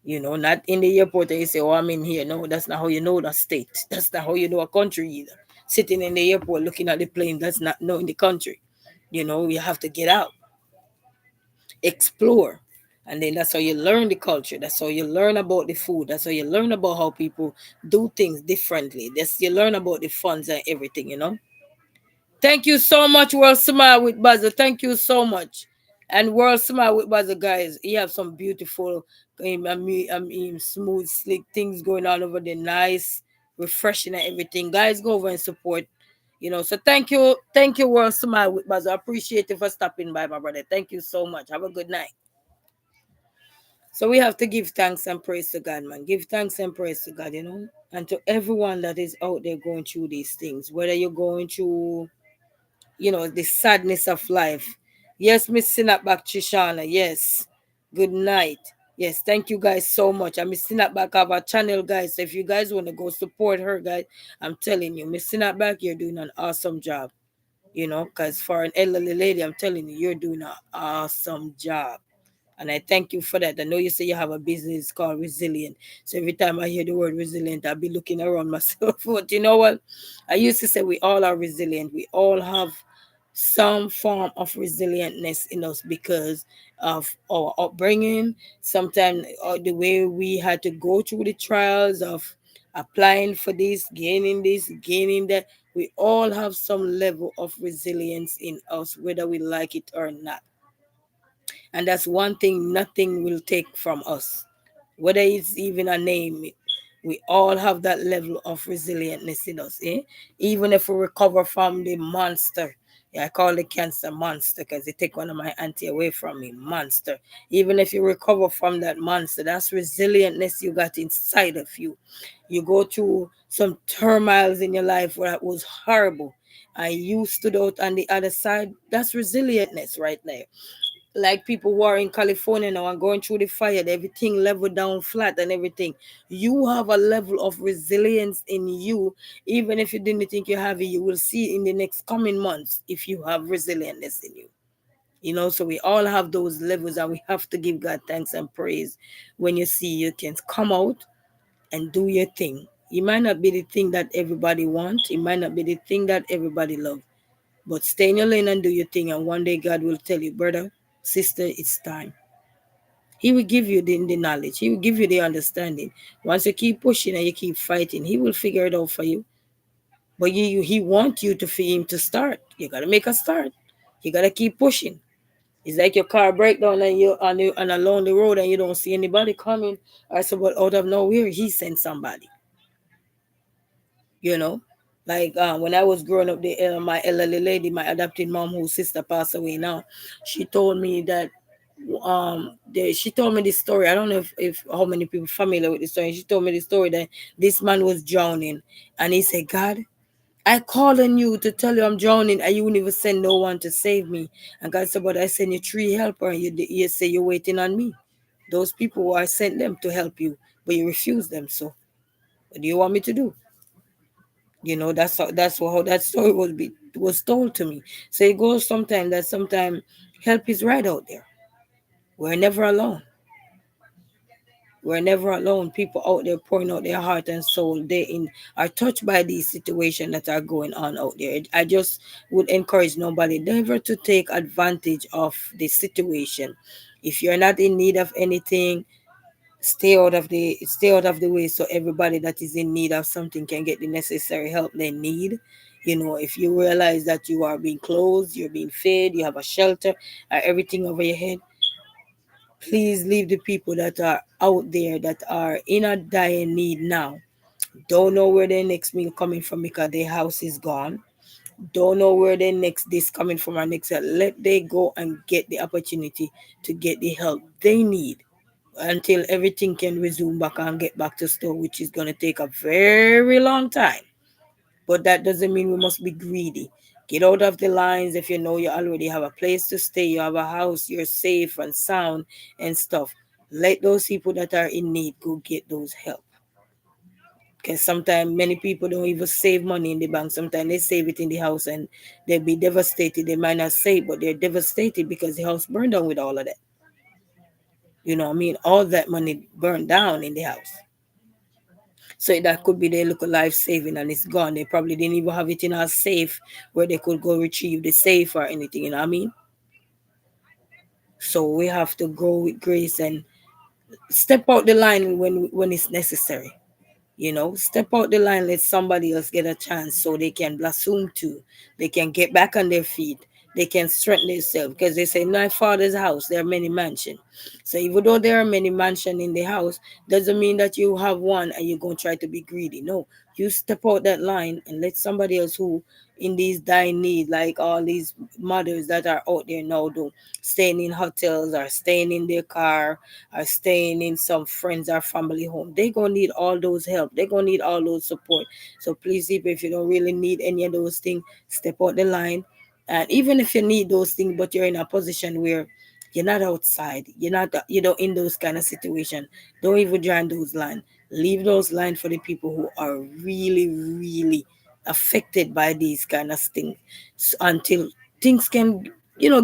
Not in the airport and you say, oh, I'm in here. No, that's not how you know the state. That's not how you know a country either. Sitting in the airport looking at the plane, that's not knowing the country. You have to get out, explore. And then that's how you learn the culture. That's how you learn about the food. That's how you learn about how people do things differently. That's you learn about the funds and everything. Thank you so much, World Smile with Basil. Thank you so much. And World Smile with Basil, guys. You have some beautiful, smooth, slick things going on over there. Nice, refreshing and everything. Guys, go over and support. So thank you, World Smile with Basil. I appreciate you for stopping by, my brother. Thank you so much. Have a good night. So we have to give thanks and praise to God, man. Give thanks and praise to God. And to everyone that is out there going through these things, whether you're going through the sadness of life. Yes, Miss Sinapback Trishana. Yes. Good night. Yes, thank you guys so much. And Miss Sinapback have a channel, guys. So if you guys want to go support her, guys, I'm telling you, Miss Sinapback, you're doing an awesome job. Because for an elderly lady, I'm telling you, you're doing an awesome job. And I thank you for that. I know you say you have a business called Resilient. So every time I hear the word resilient, I'll be looking around myself. But you know what? I used to say we all are resilient. We all have some form of resilientness in us because of our upbringing. Sometimes the way we had to go through the trials of applying for this, gaining that. We all have some level of resilience in us, whether we like it or not. And that's one thing nothing will take from us, whether it's even a name. We all have that level of resilientness in us. Even if we recover from the monster. Yeah, I call the cancer monster because they take one of my auntie away from me. Monster. Even if you recover from that monster, that's resilientness you got inside of you. You go through some turmoils in your life where it was horrible, and you stood out on the other side. That's resilientness right there. Like people who are in California now and going through the fire, everything leveled down flat and everything. You have a level of resilience in you, even if you didn't think you have it. You will see in the next coming months if you have resilientness in you. So we all have those levels, and we have to give God thanks and praise when you see you can come out and do your thing. It might not be the thing that everybody wants. It might not be the thing that everybody loves. But stay in your lane and do your thing, and one day God will tell you, brother, sister, it's time. He will give you the knowledge. He will give you the understanding. Once you keep pushing and you keep fighting, he will figure it out for you. But he wants you to for him to start. You gotta make a start. You gotta keep pushing. It's like your car breakdown and you're on a lonely road and you don't see anybody coming. I said, but out of nowhere, he sent somebody. you know. Like when I was growing up, my elderly lady, my adopted mom, whose sister passed away now, she told me that she told me this story. I don't know if how many people familiar with this story. She told me the story that this man was drowning, and he said, "God, I called on you to tell you I'm drowning, and you wouldn't even send no one to save me." And God said, "But I sent you three helpers, and you say you're waiting on me. Those people who I sent them to help you, but you refuse them. So what do you want me to do?" That's how that story was told to me. So it goes sometimes that sometimes help is right out there. We're never alone. We're never alone. People out there pouring out their heart and soul. They are touched by these situations that are going on out there. I just would encourage nobody never to take advantage of the situation. If you're not in need of anything, Stay out of the way, so everybody that is in need of something can get the necessary help they need. If you realize that you are being clothed, you're being fed, you have a shelter, everything over your head, please leave the people that are out there that are in a dire need now. Don't know where their next meal coming from because their house is gone. Don't know where their next this coming from or next. Let they go and get the opportunity to get the help they need until everything can resume back and get back to store, which is going to take a very long time. But that doesn't mean we must be greedy. Get out of the lines. If you know you already have a place to stay, you have a house, you're safe and sound and stuff. Let those people that are in need go get those help. Because sometimes many people don't even save money in the bank. Sometimes they save it in the house and they'll be devastated. They might not save, but they're devastated because the house burned down with all of that. All that money burned down in the house. So that could be their little life saving and it's gone. They probably didn't even have it in a safe where they could go retrieve the safe or anything, So we have to go with grace and step out the line when it's necessary. Step out the line, let somebody else get a chance so they can blossom too. They can get back on their feet. They can strengthen themselves because they say, in my father's house, there are many mansions. So even though there are many mansions in the house, doesn't mean that you have one and you're going to try to be greedy. No, you step out that line and let somebody else who in these dying need, like all these mothers that are out there now, do staying in hotels or staying in their car or staying in some friends or family home. They're gonna need all those help. They're gonna need all those support. So please, if you don't really need any of those things, step out the line. And even if you need those things, but you're in a position where you're not outside, you're not in those kind of situation, don't even join those lines. Leave those lines for the people who are really, really affected by these kind of things, until things can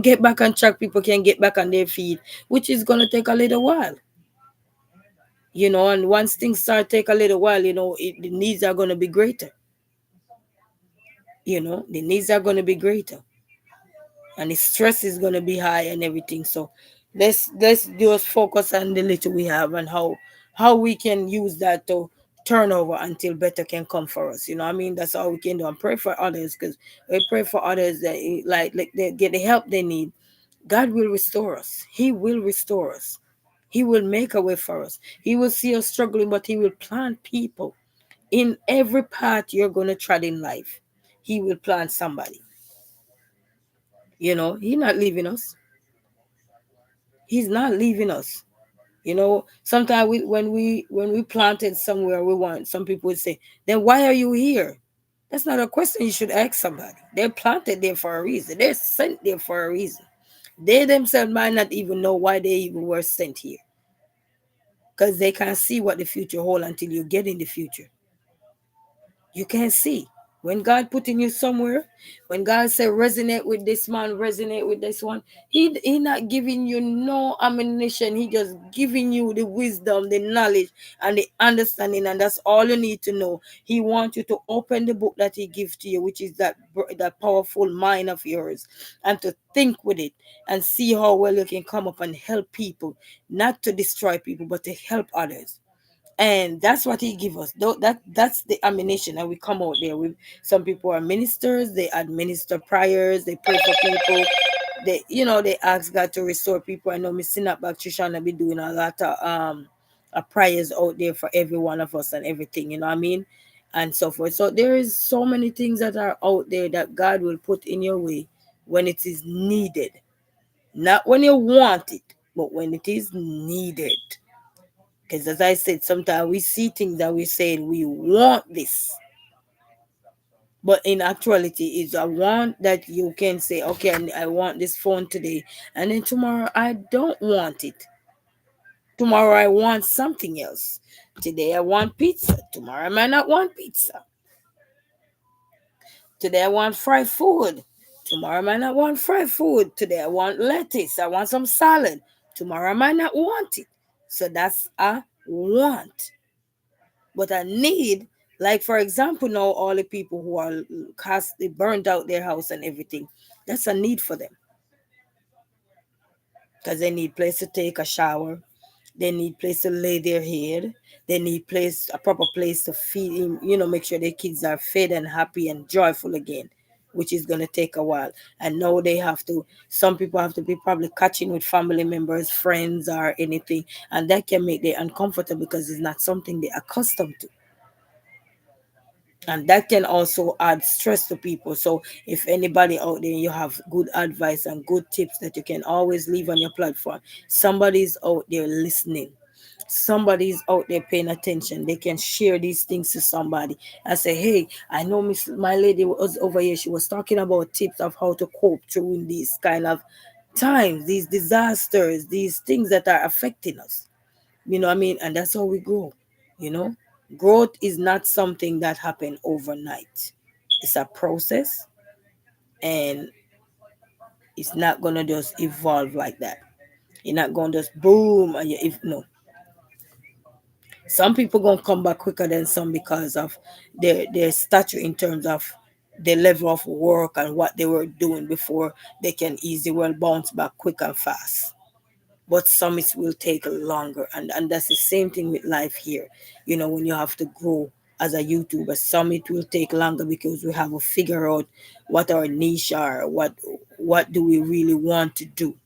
get back on track. People can get back on their feet, which is going to take a little while. And once things start take a little while, the needs are going to be greater. The needs are going to be greater, and the stress is going to be high and everything. So let's just focus on the little we have and how we can use that to turn over until better can come for us. That's all we can do, and pray for others, because we pray for others that like they get the help they need. God will restore us. He will restore us. He will make a way for us. He will see us struggling, but he will plant people in every path you're going to tread in life. He will plant somebody. He's not leaving us. He's not leaving us. Sometimes when we planted somewhere, we want some people would say, then why are you here? That's not a question you should ask somebody. They're planted there for a reason. They're sent there for a reason. They themselves might not even know why they even were sent here, because they can't see what the future holds until you get in the future. You can't see. When God putting you somewhere, when God say resonate with this man, resonate with this one, he not giving you no ammunition. He just giving you the wisdom, the knowledge, and the understanding, and that's all you need to know. He wants you to open the book that he gives to you, which is that powerful mind of yours, and to think with it and see how well you can come up and help people, not to destroy people, but to help others. And that's what he give us. That's the ammunition. And we come out there with some people are ministers, they administer prayers, they pray for people, they ask God to restore people. I know Miss Sinapback Trishana be doing a lot of prayers out there for every one of us and everything, you know what I mean, and so forth. So there is so many things that are out there that God will put in your way when it is needed, not when you want it, but when it is needed. Because as I said, sometimes we see things that we say we want this. But in actuality, it's a want that you can say, okay, I want this phone today. And then tomorrow, I don't want it. Tomorrow, I want something else. Today, I want pizza. Tomorrow, I might not want pizza. Today, I want fried food. Tomorrow, I might not want fried food. Today, I want lettuce. I want some salad. Tomorrow, I might not want it. So that's a want. But I need, like for example, now all the people who are cast, they burned out their house and everything. That's a need for them because they need place to take a shower. They need place to lay their head. They need place, a proper place to feed him, make sure their kids are fed and happy and joyful again, which is going to take a while. And now they have to, some people have to be probably catching with family members, friends, or anything. And that can make them uncomfortable because it's not something they're accustomed to. And that can also add stress to people. So if anybody out there, you have good advice and good tips that you can always leave on your platform, somebody's out there listening, somebody's out there paying attention, they can share these things to somebody and say, hey, I know my lady was over here, she was talking about tips of how to cope through these kind of times, these disasters, these things that are affecting us. And that's how we grow. you know Growth is not something that happened overnight. It's a process, and it's not gonna just evolve like that. You're not gonna just boom and if no. Some people gonna come back quicker than some because of their stature in terms of the level of work and what they were doing before. They can easily well bounce back quick and fast, but some it will take longer. And that's the same thing with life here. When you have to grow as a YouTuber, some it will take longer because we have to figure out what our niche are, what do we really want to do.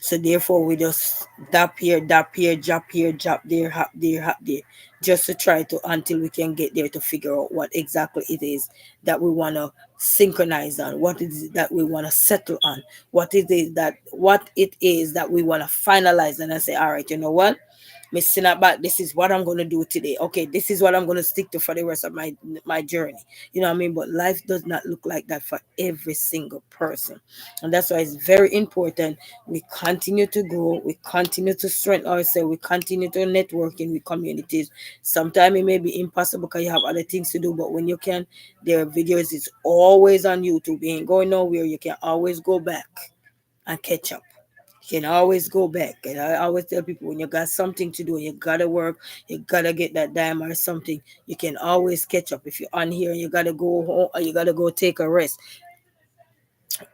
So therefore we just dap here, drop here, drop there, hop there, hop there, just to try to, until we can get there, to figure out what exactly it is that we want to synchronize on, what is it that we want to settle on, what it is that we want to finalize, and I say, all right, you know what? Missing out back, this is what I'm going to do today. Okay, this is what I'm going to stick to for the rest of my journey. You know what I mean? But life does not look like that for every single person. And that's why it's very important we continue to grow, we continue to strengthen ourselves, we continue to network in with communities. Sometimes it may be impossible because you have other things to do, but when you can, there are videos, it's always on YouTube. You ain't going nowhere. You can always go back and catch up. You can always go back. And I always tell people, when you got something to do, you gotta work, you gotta get that dime or something, you can always catch up. If you're on here and you gotta go home or you gotta go take a rest,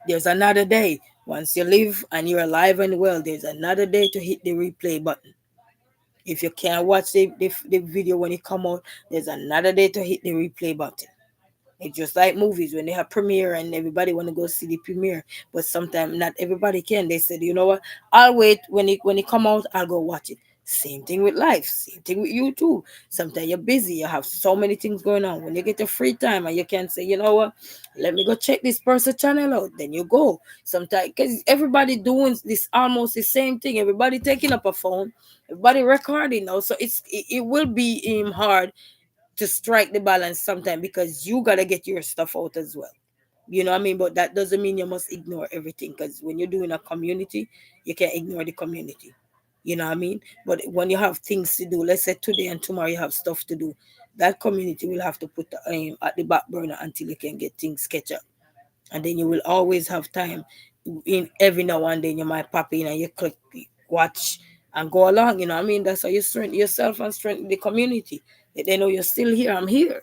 there's another day. Once you live and you're alive and well, there's another day to hit the replay button. If you can't watch the video when it come out, there's another day to hit the replay button. It's just like movies when they have premiere and everybody want to go see the premiere, but sometimes not everybody can. They said, you know what? I'll wait when it come out. I'll go watch it. Same thing with life. Same thing with you too. Sometimes you're busy. You have so many things going on. When you get your free time and you can say, you know what? Let me go check this person channel out. Then you go. Sometimes because everybody doing this almost the same thing. Everybody taking up a phone. Everybody recording now. So it will be hard to strike the balance sometime because you gotta get your stuff out as well. You know what I mean? But that doesn't mean you must ignore everything, because when you're doing a community, you can't ignore the community. You know what I mean? But when you have things to do, let's say today and tomorrow you have stuff to do, that community will have to put at the back burner until you can get things catch up. And then you will always have time. In every now and then you might pop in and you click watch and go along. You know what I mean? That's how you strengthen yourself and strengthen the community. They know you're still here. I'm here.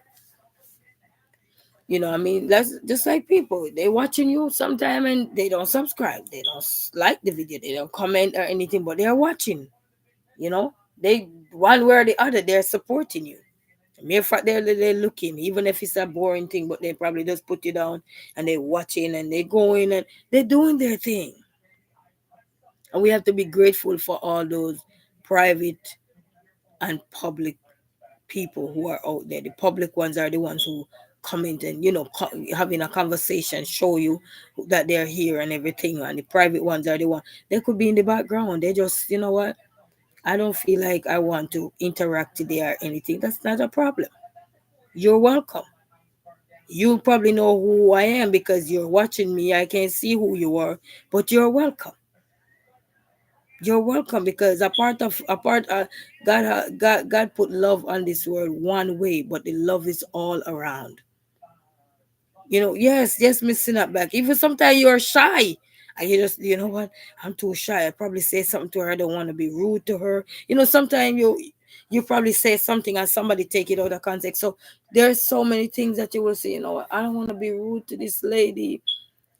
You know what I mean? That's just like people. They watching you sometime and they don't subscribe. They don't like the video. They don't comment or anything, but they are watching. You know? They, one way or the other, they're supporting you. Mere fact they're looking, even if it's a boring thing, but they probably just put you down and they're watching and they're going and they're doing their thing. And we have to be grateful for all those private and public people who are out there. The public ones are the ones who comment and having a conversation, show you that they're here and everything. And the private ones are the one, they could be in the background. They just, you know what? I don't feel like I want to interact today or anything. That's not a problem. You're welcome. You probably know who I am because you're watching me. I can't see who you are, but you're welcome. You're welcome, because God put love on this world one way, but the love is all around. Yes, missing up back. Even sometimes you're shy. And you just, you know what? I'm too shy. I probably say something to her. I don't want to be rude to her. Sometimes you probably say something and somebody take it out of context. So there's so many things that you will say, what? I don't want to be rude to this lady.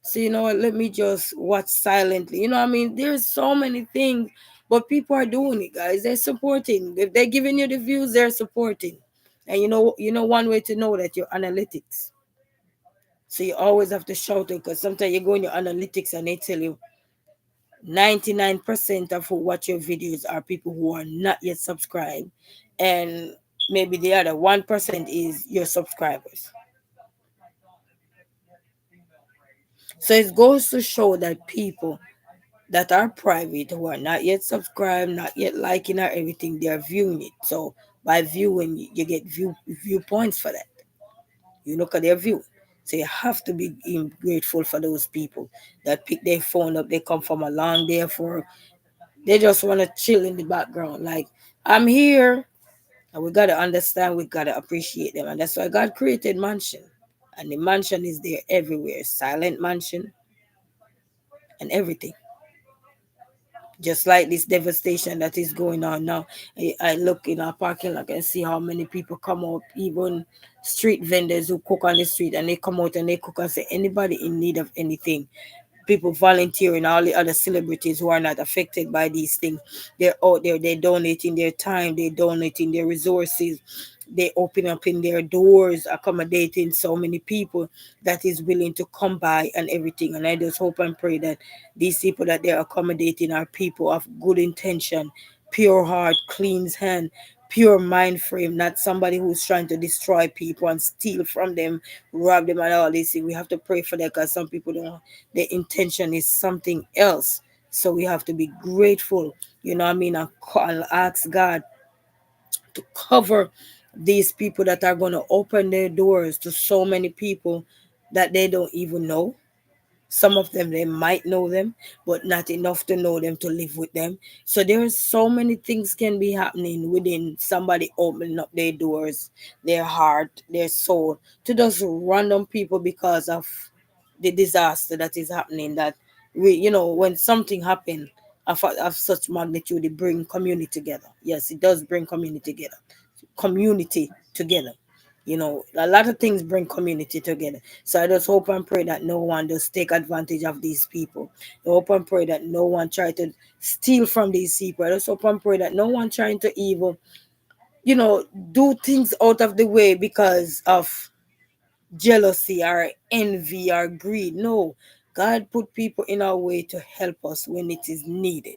So you know what? Let me just watch silently. You know what I mean? There's so many things But people are doing it, guys. They're supporting. If they're giving you the views, they're supporting. And you know one way to know that your analytics. So you always have to shout it, because sometimes you go in your analytics and they tell you 99% of who watch your videos are people who are not yet subscribed, and maybe the other 1% is your subscribers. So it goes to show that people that are private, who are not yet subscribed, not yet liking or everything, they're viewing it. So by viewing, you get viewpoints for that. You look at their view. So you have to be grateful for those people that pick their phone up. They come from a long day for. They just want to chill in the background. Like, I'm here. And we got to understand, we got to appreciate them. And that's why God created mansion. And the mansion is there everywhere. Silent mansion and everything. Just like this devastation that is going on now. I look in our parking lot and see how many people come out, even street vendors who cook on the street, and they come out and they cook and say, anybody in need of anything, people volunteering, all the other celebrities who are not affected by these things, they're out there, they're donating their time, they're donating their resources, they open up in their doors, accommodating so many people that is willing to come by and everything. And I just hope and pray that these people that they're accommodating are people of good intention, pure heart, clean hand, pure mind frame, not somebody who's trying to destroy people and steal from them, rob them, and all this thing. We have to pray for that, because some people don't, their intention is something else. So we have to be grateful, you know what I mean, and ask God to cover these people that are going to open their doors to so many people that they don't even know. Some of them, they might know them, but not enough to know them to live with them. So there's so many things can be happening within somebody opening up their doors, their heart, their soul, to just random people because of the disaster that is happening. That we, you know, when something happen of such magnitude, it bring community together. Yes, it does bring community together. You know, a lot of things bring community together. So I just hope and pray that no one does take advantage of these people. I hope and pray that no one try to steal from these people. I just hope and pray that no one trying to even, you know, do things out of the way because of jealousy or envy or greed. No, God put people in our way to help us when it is needed.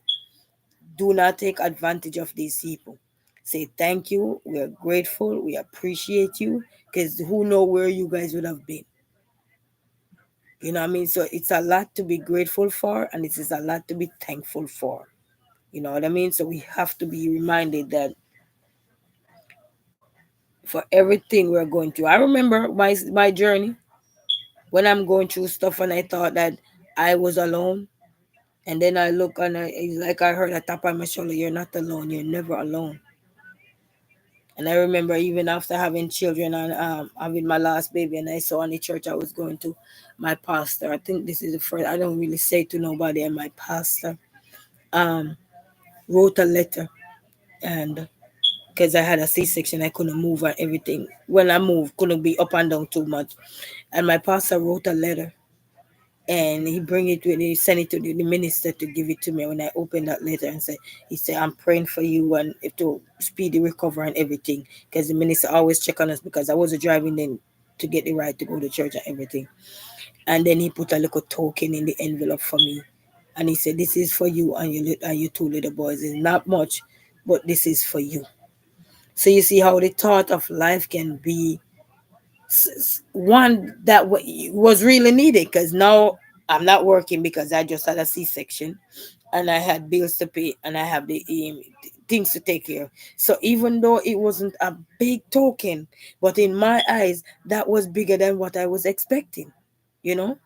Do not take advantage of these people. Say thank you. We are grateful. We appreciate you, because who know where you guys would have been. You know what I mean? So it's a lot to be grateful for, and it is a lot to be thankful for. You know what I mean? So we have to be reminded that for everything we're going through. I remember my journey when I'm going through stuff, and I thought that I was alone. And then I look and it's like I heard a tap on my shoulder. You're not alone. You're never alone. And I remember even after having children and having my last baby, and I saw in the church I was going to, my pastor. I think this is the first. I don't really say to nobody. And my pastor um, wrote a letter, and because I had a C-section, I couldn't move and everything. When I moved, couldn't be up and down too much. And my pastor wrote a letter, and he bring it with, he sent it to the minister to give it to me. When I opened that letter and said, he said, I'm praying for you and if to speedy recovery and everything, because the minister always check on us, because I was driving then to get the right to go to church and everything. And then he put a little token in the envelope for me, and he said, this is for you and your two little boys. It's not much, but this is for you. So you see how the thought of life can be one that was really needed, because now I'm not working because I just had a C-section and I had bills to pay and I have the things to take care of. So even though it wasn't a big token, but in my eyes, that was bigger than what I was expecting, you know?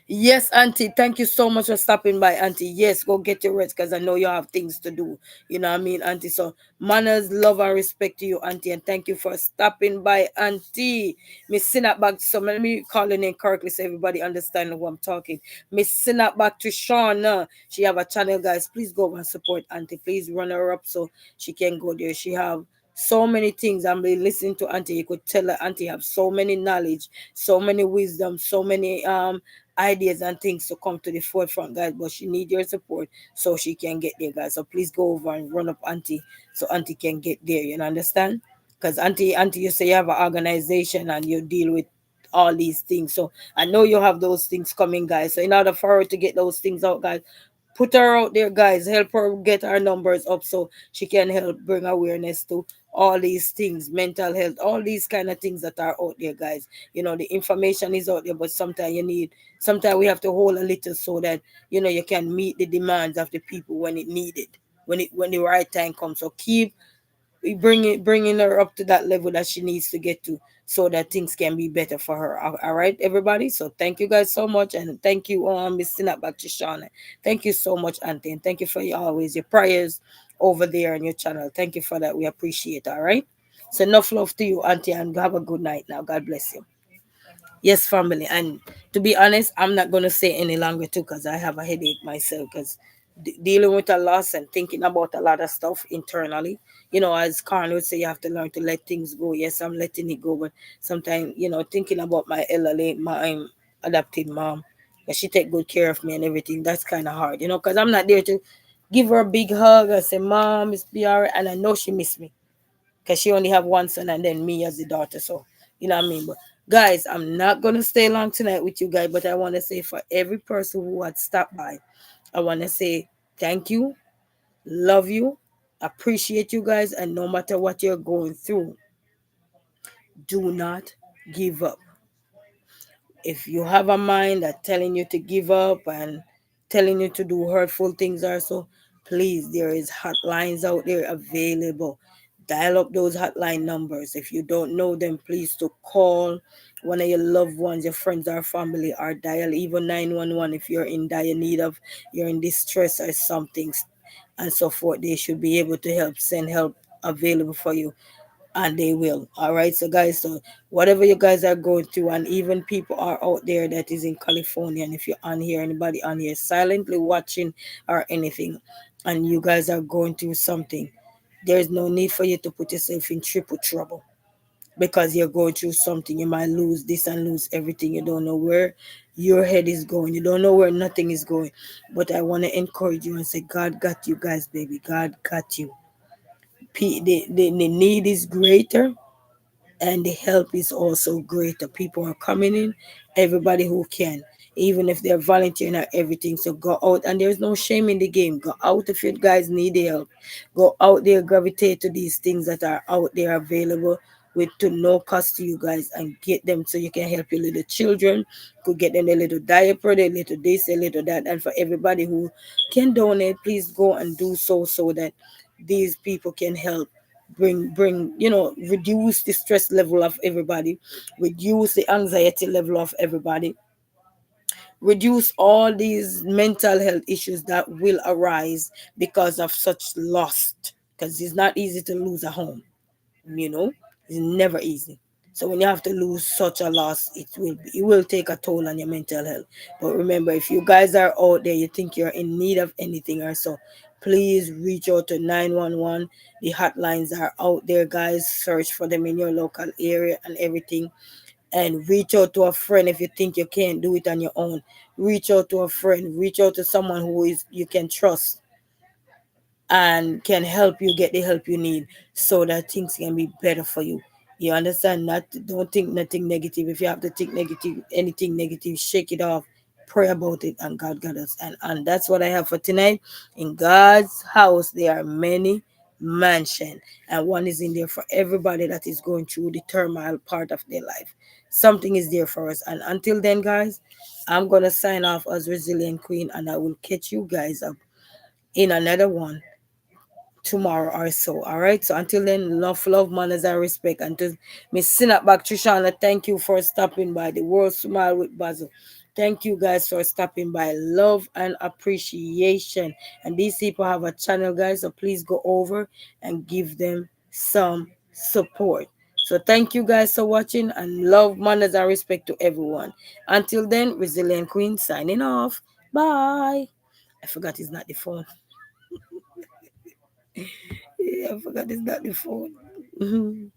Yes, Auntie. Thank you so much for stopping by, Auntie. Yes, go get your rest, because I know you have things to do. You know what I mean, Auntie? So, manners, love, and respect to you, Auntie. And thank you for stopping by, Auntie. Miss Sinat back. So, let me call her name correctly so everybody understand who I'm talking. Miss Sinat back to Shauna. She have a channel, guys. Please go and support Auntie. Please run her up so she can go there. She have so many things. I'm listening to Auntie. You could tell her Auntie have so many knowledge, so many wisdom, so many ideas and things to come to the forefront, guys. But she need your support so she can get there, guys. So please go over and run up auntie so auntie can get there. You understand? Because auntie, you say you have an organization and you deal with all these things. So I know you have those things coming, guys. So in order for her to get those things out, guys, put her out there, guys. Help her get her numbers up so she can help bring awareness to all these things, mental health, all these kind of things that are out there, guys. The information is out there, but sometimes we have to hold a little so that you can meet the demands of the people when it needed, when the right time comes. So keep bringing her up to that level that she needs to get to so that things can be better for her. All right, everybody. So thank you guys so much, and thank you, Miss Sinat back to Shauna. Thank you so much, Auntie, and thank you for your prayers over there on your channel. Thank you for that. We appreciate it. All right. So enough love to you, Auntie, and have a good night now. God bless you. Yes, family. And to be honest, I'm not going to say any longer too because I have a headache myself because dealing with a loss and thinking about a lot of stuff internally. As Karen would say, you have to learn to let things go. Yes, I'm letting it go, but sometimes, thinking about my elderly, my adopted mom, that she take good care of me and everything, that's kind of hard, because I'm not there to give her a big hug and say, Mom, it's be all right. And I know she miss me because she only have one son and then me as the daughter. So you know what I mean. But guys, I'm not gonna stay long tonight with you guys, but I want to say for every person who had stopped by, I want to say thank you, love you, appreciate you guys, and no matter what you're going through, do not give up. If you have a mind that telling you to give up and telling you to do hurtful things also, please, there is hotlines out there available. Dial up those hotline numbers. If you don't know them, please to call one of your loved ones, your friends or family, or dial even 911 if you're in dire need of, you're in distress or something and so forth. They should be able to help, send help available for you, and they will. All right, so guys, so whatever you guys are going through, and even people are out there that is in California, and if you're on here, anybody on here silently watching or anything, and you guys are going through something, there's no need for you to put yourself in triple trouble because you're going through something. You might lose this and lose everything. You don't know where your head is going, you don't know where nothing is going. But I want to encourage you and say, God got you guys, baby. God got you. The need is greater and the help is also greater. People are coming in, everybody who can, even if they're volunteering or everything. So go out, and there's no shame in the game. Go out if you guys need the help. Go out there, gravitate to these things that are out there available with to no cost to you guys, and get them so you can help your little children. Could get them a little diaper, a little this, a little that, and for everybody who can donate, please go and do so that these people can help bring reduce the stress level of everybody, reduce the anxiety level of everybody, reduce all these mental health issues that will arise because of such loss, because it's not easy to lose a home, you know it's never easy. So when you have to lose such a loss, it will take a toll on your mental health. But remember, if you guys are out there, you think you're in need of anything or so, please reach out to 911. The hotlines are out there, guys. Search for them in your local area and everything, and reach out to a friend. If you think you can't do it on your own, reach out to a friend, reach out to someone who is you can trust and can help you get the help you need so that things can be better for you. You understand? Not Don't think nothing negative. If you have to think negative, anything negative, shake it off. Pray about it, and God got us. And that's what I have for tonight. In God's house, there are many mansion, and one is in there for everybody that is going through the turmoil part of their life. Something is there for us. And until then, guys, I'm gonna sign off as Resilient Queen, and I will catch you guys up in another one tomorrow or so. All right. So until then, love, manners, and respect. And to Miss Sinapback Trishana, thank you for stopping by. The World Smile with Basil. Thank you guys for stopping by. Love and appreciation. And these people have a channel, guys. So please go over and give them some support. So thank you guys for watching, and love, manners, and respect to everyone. Until then, Resilient Queen signing off. Bye. I forgot it's not the phone. Yeah, I forgot it's not the phone.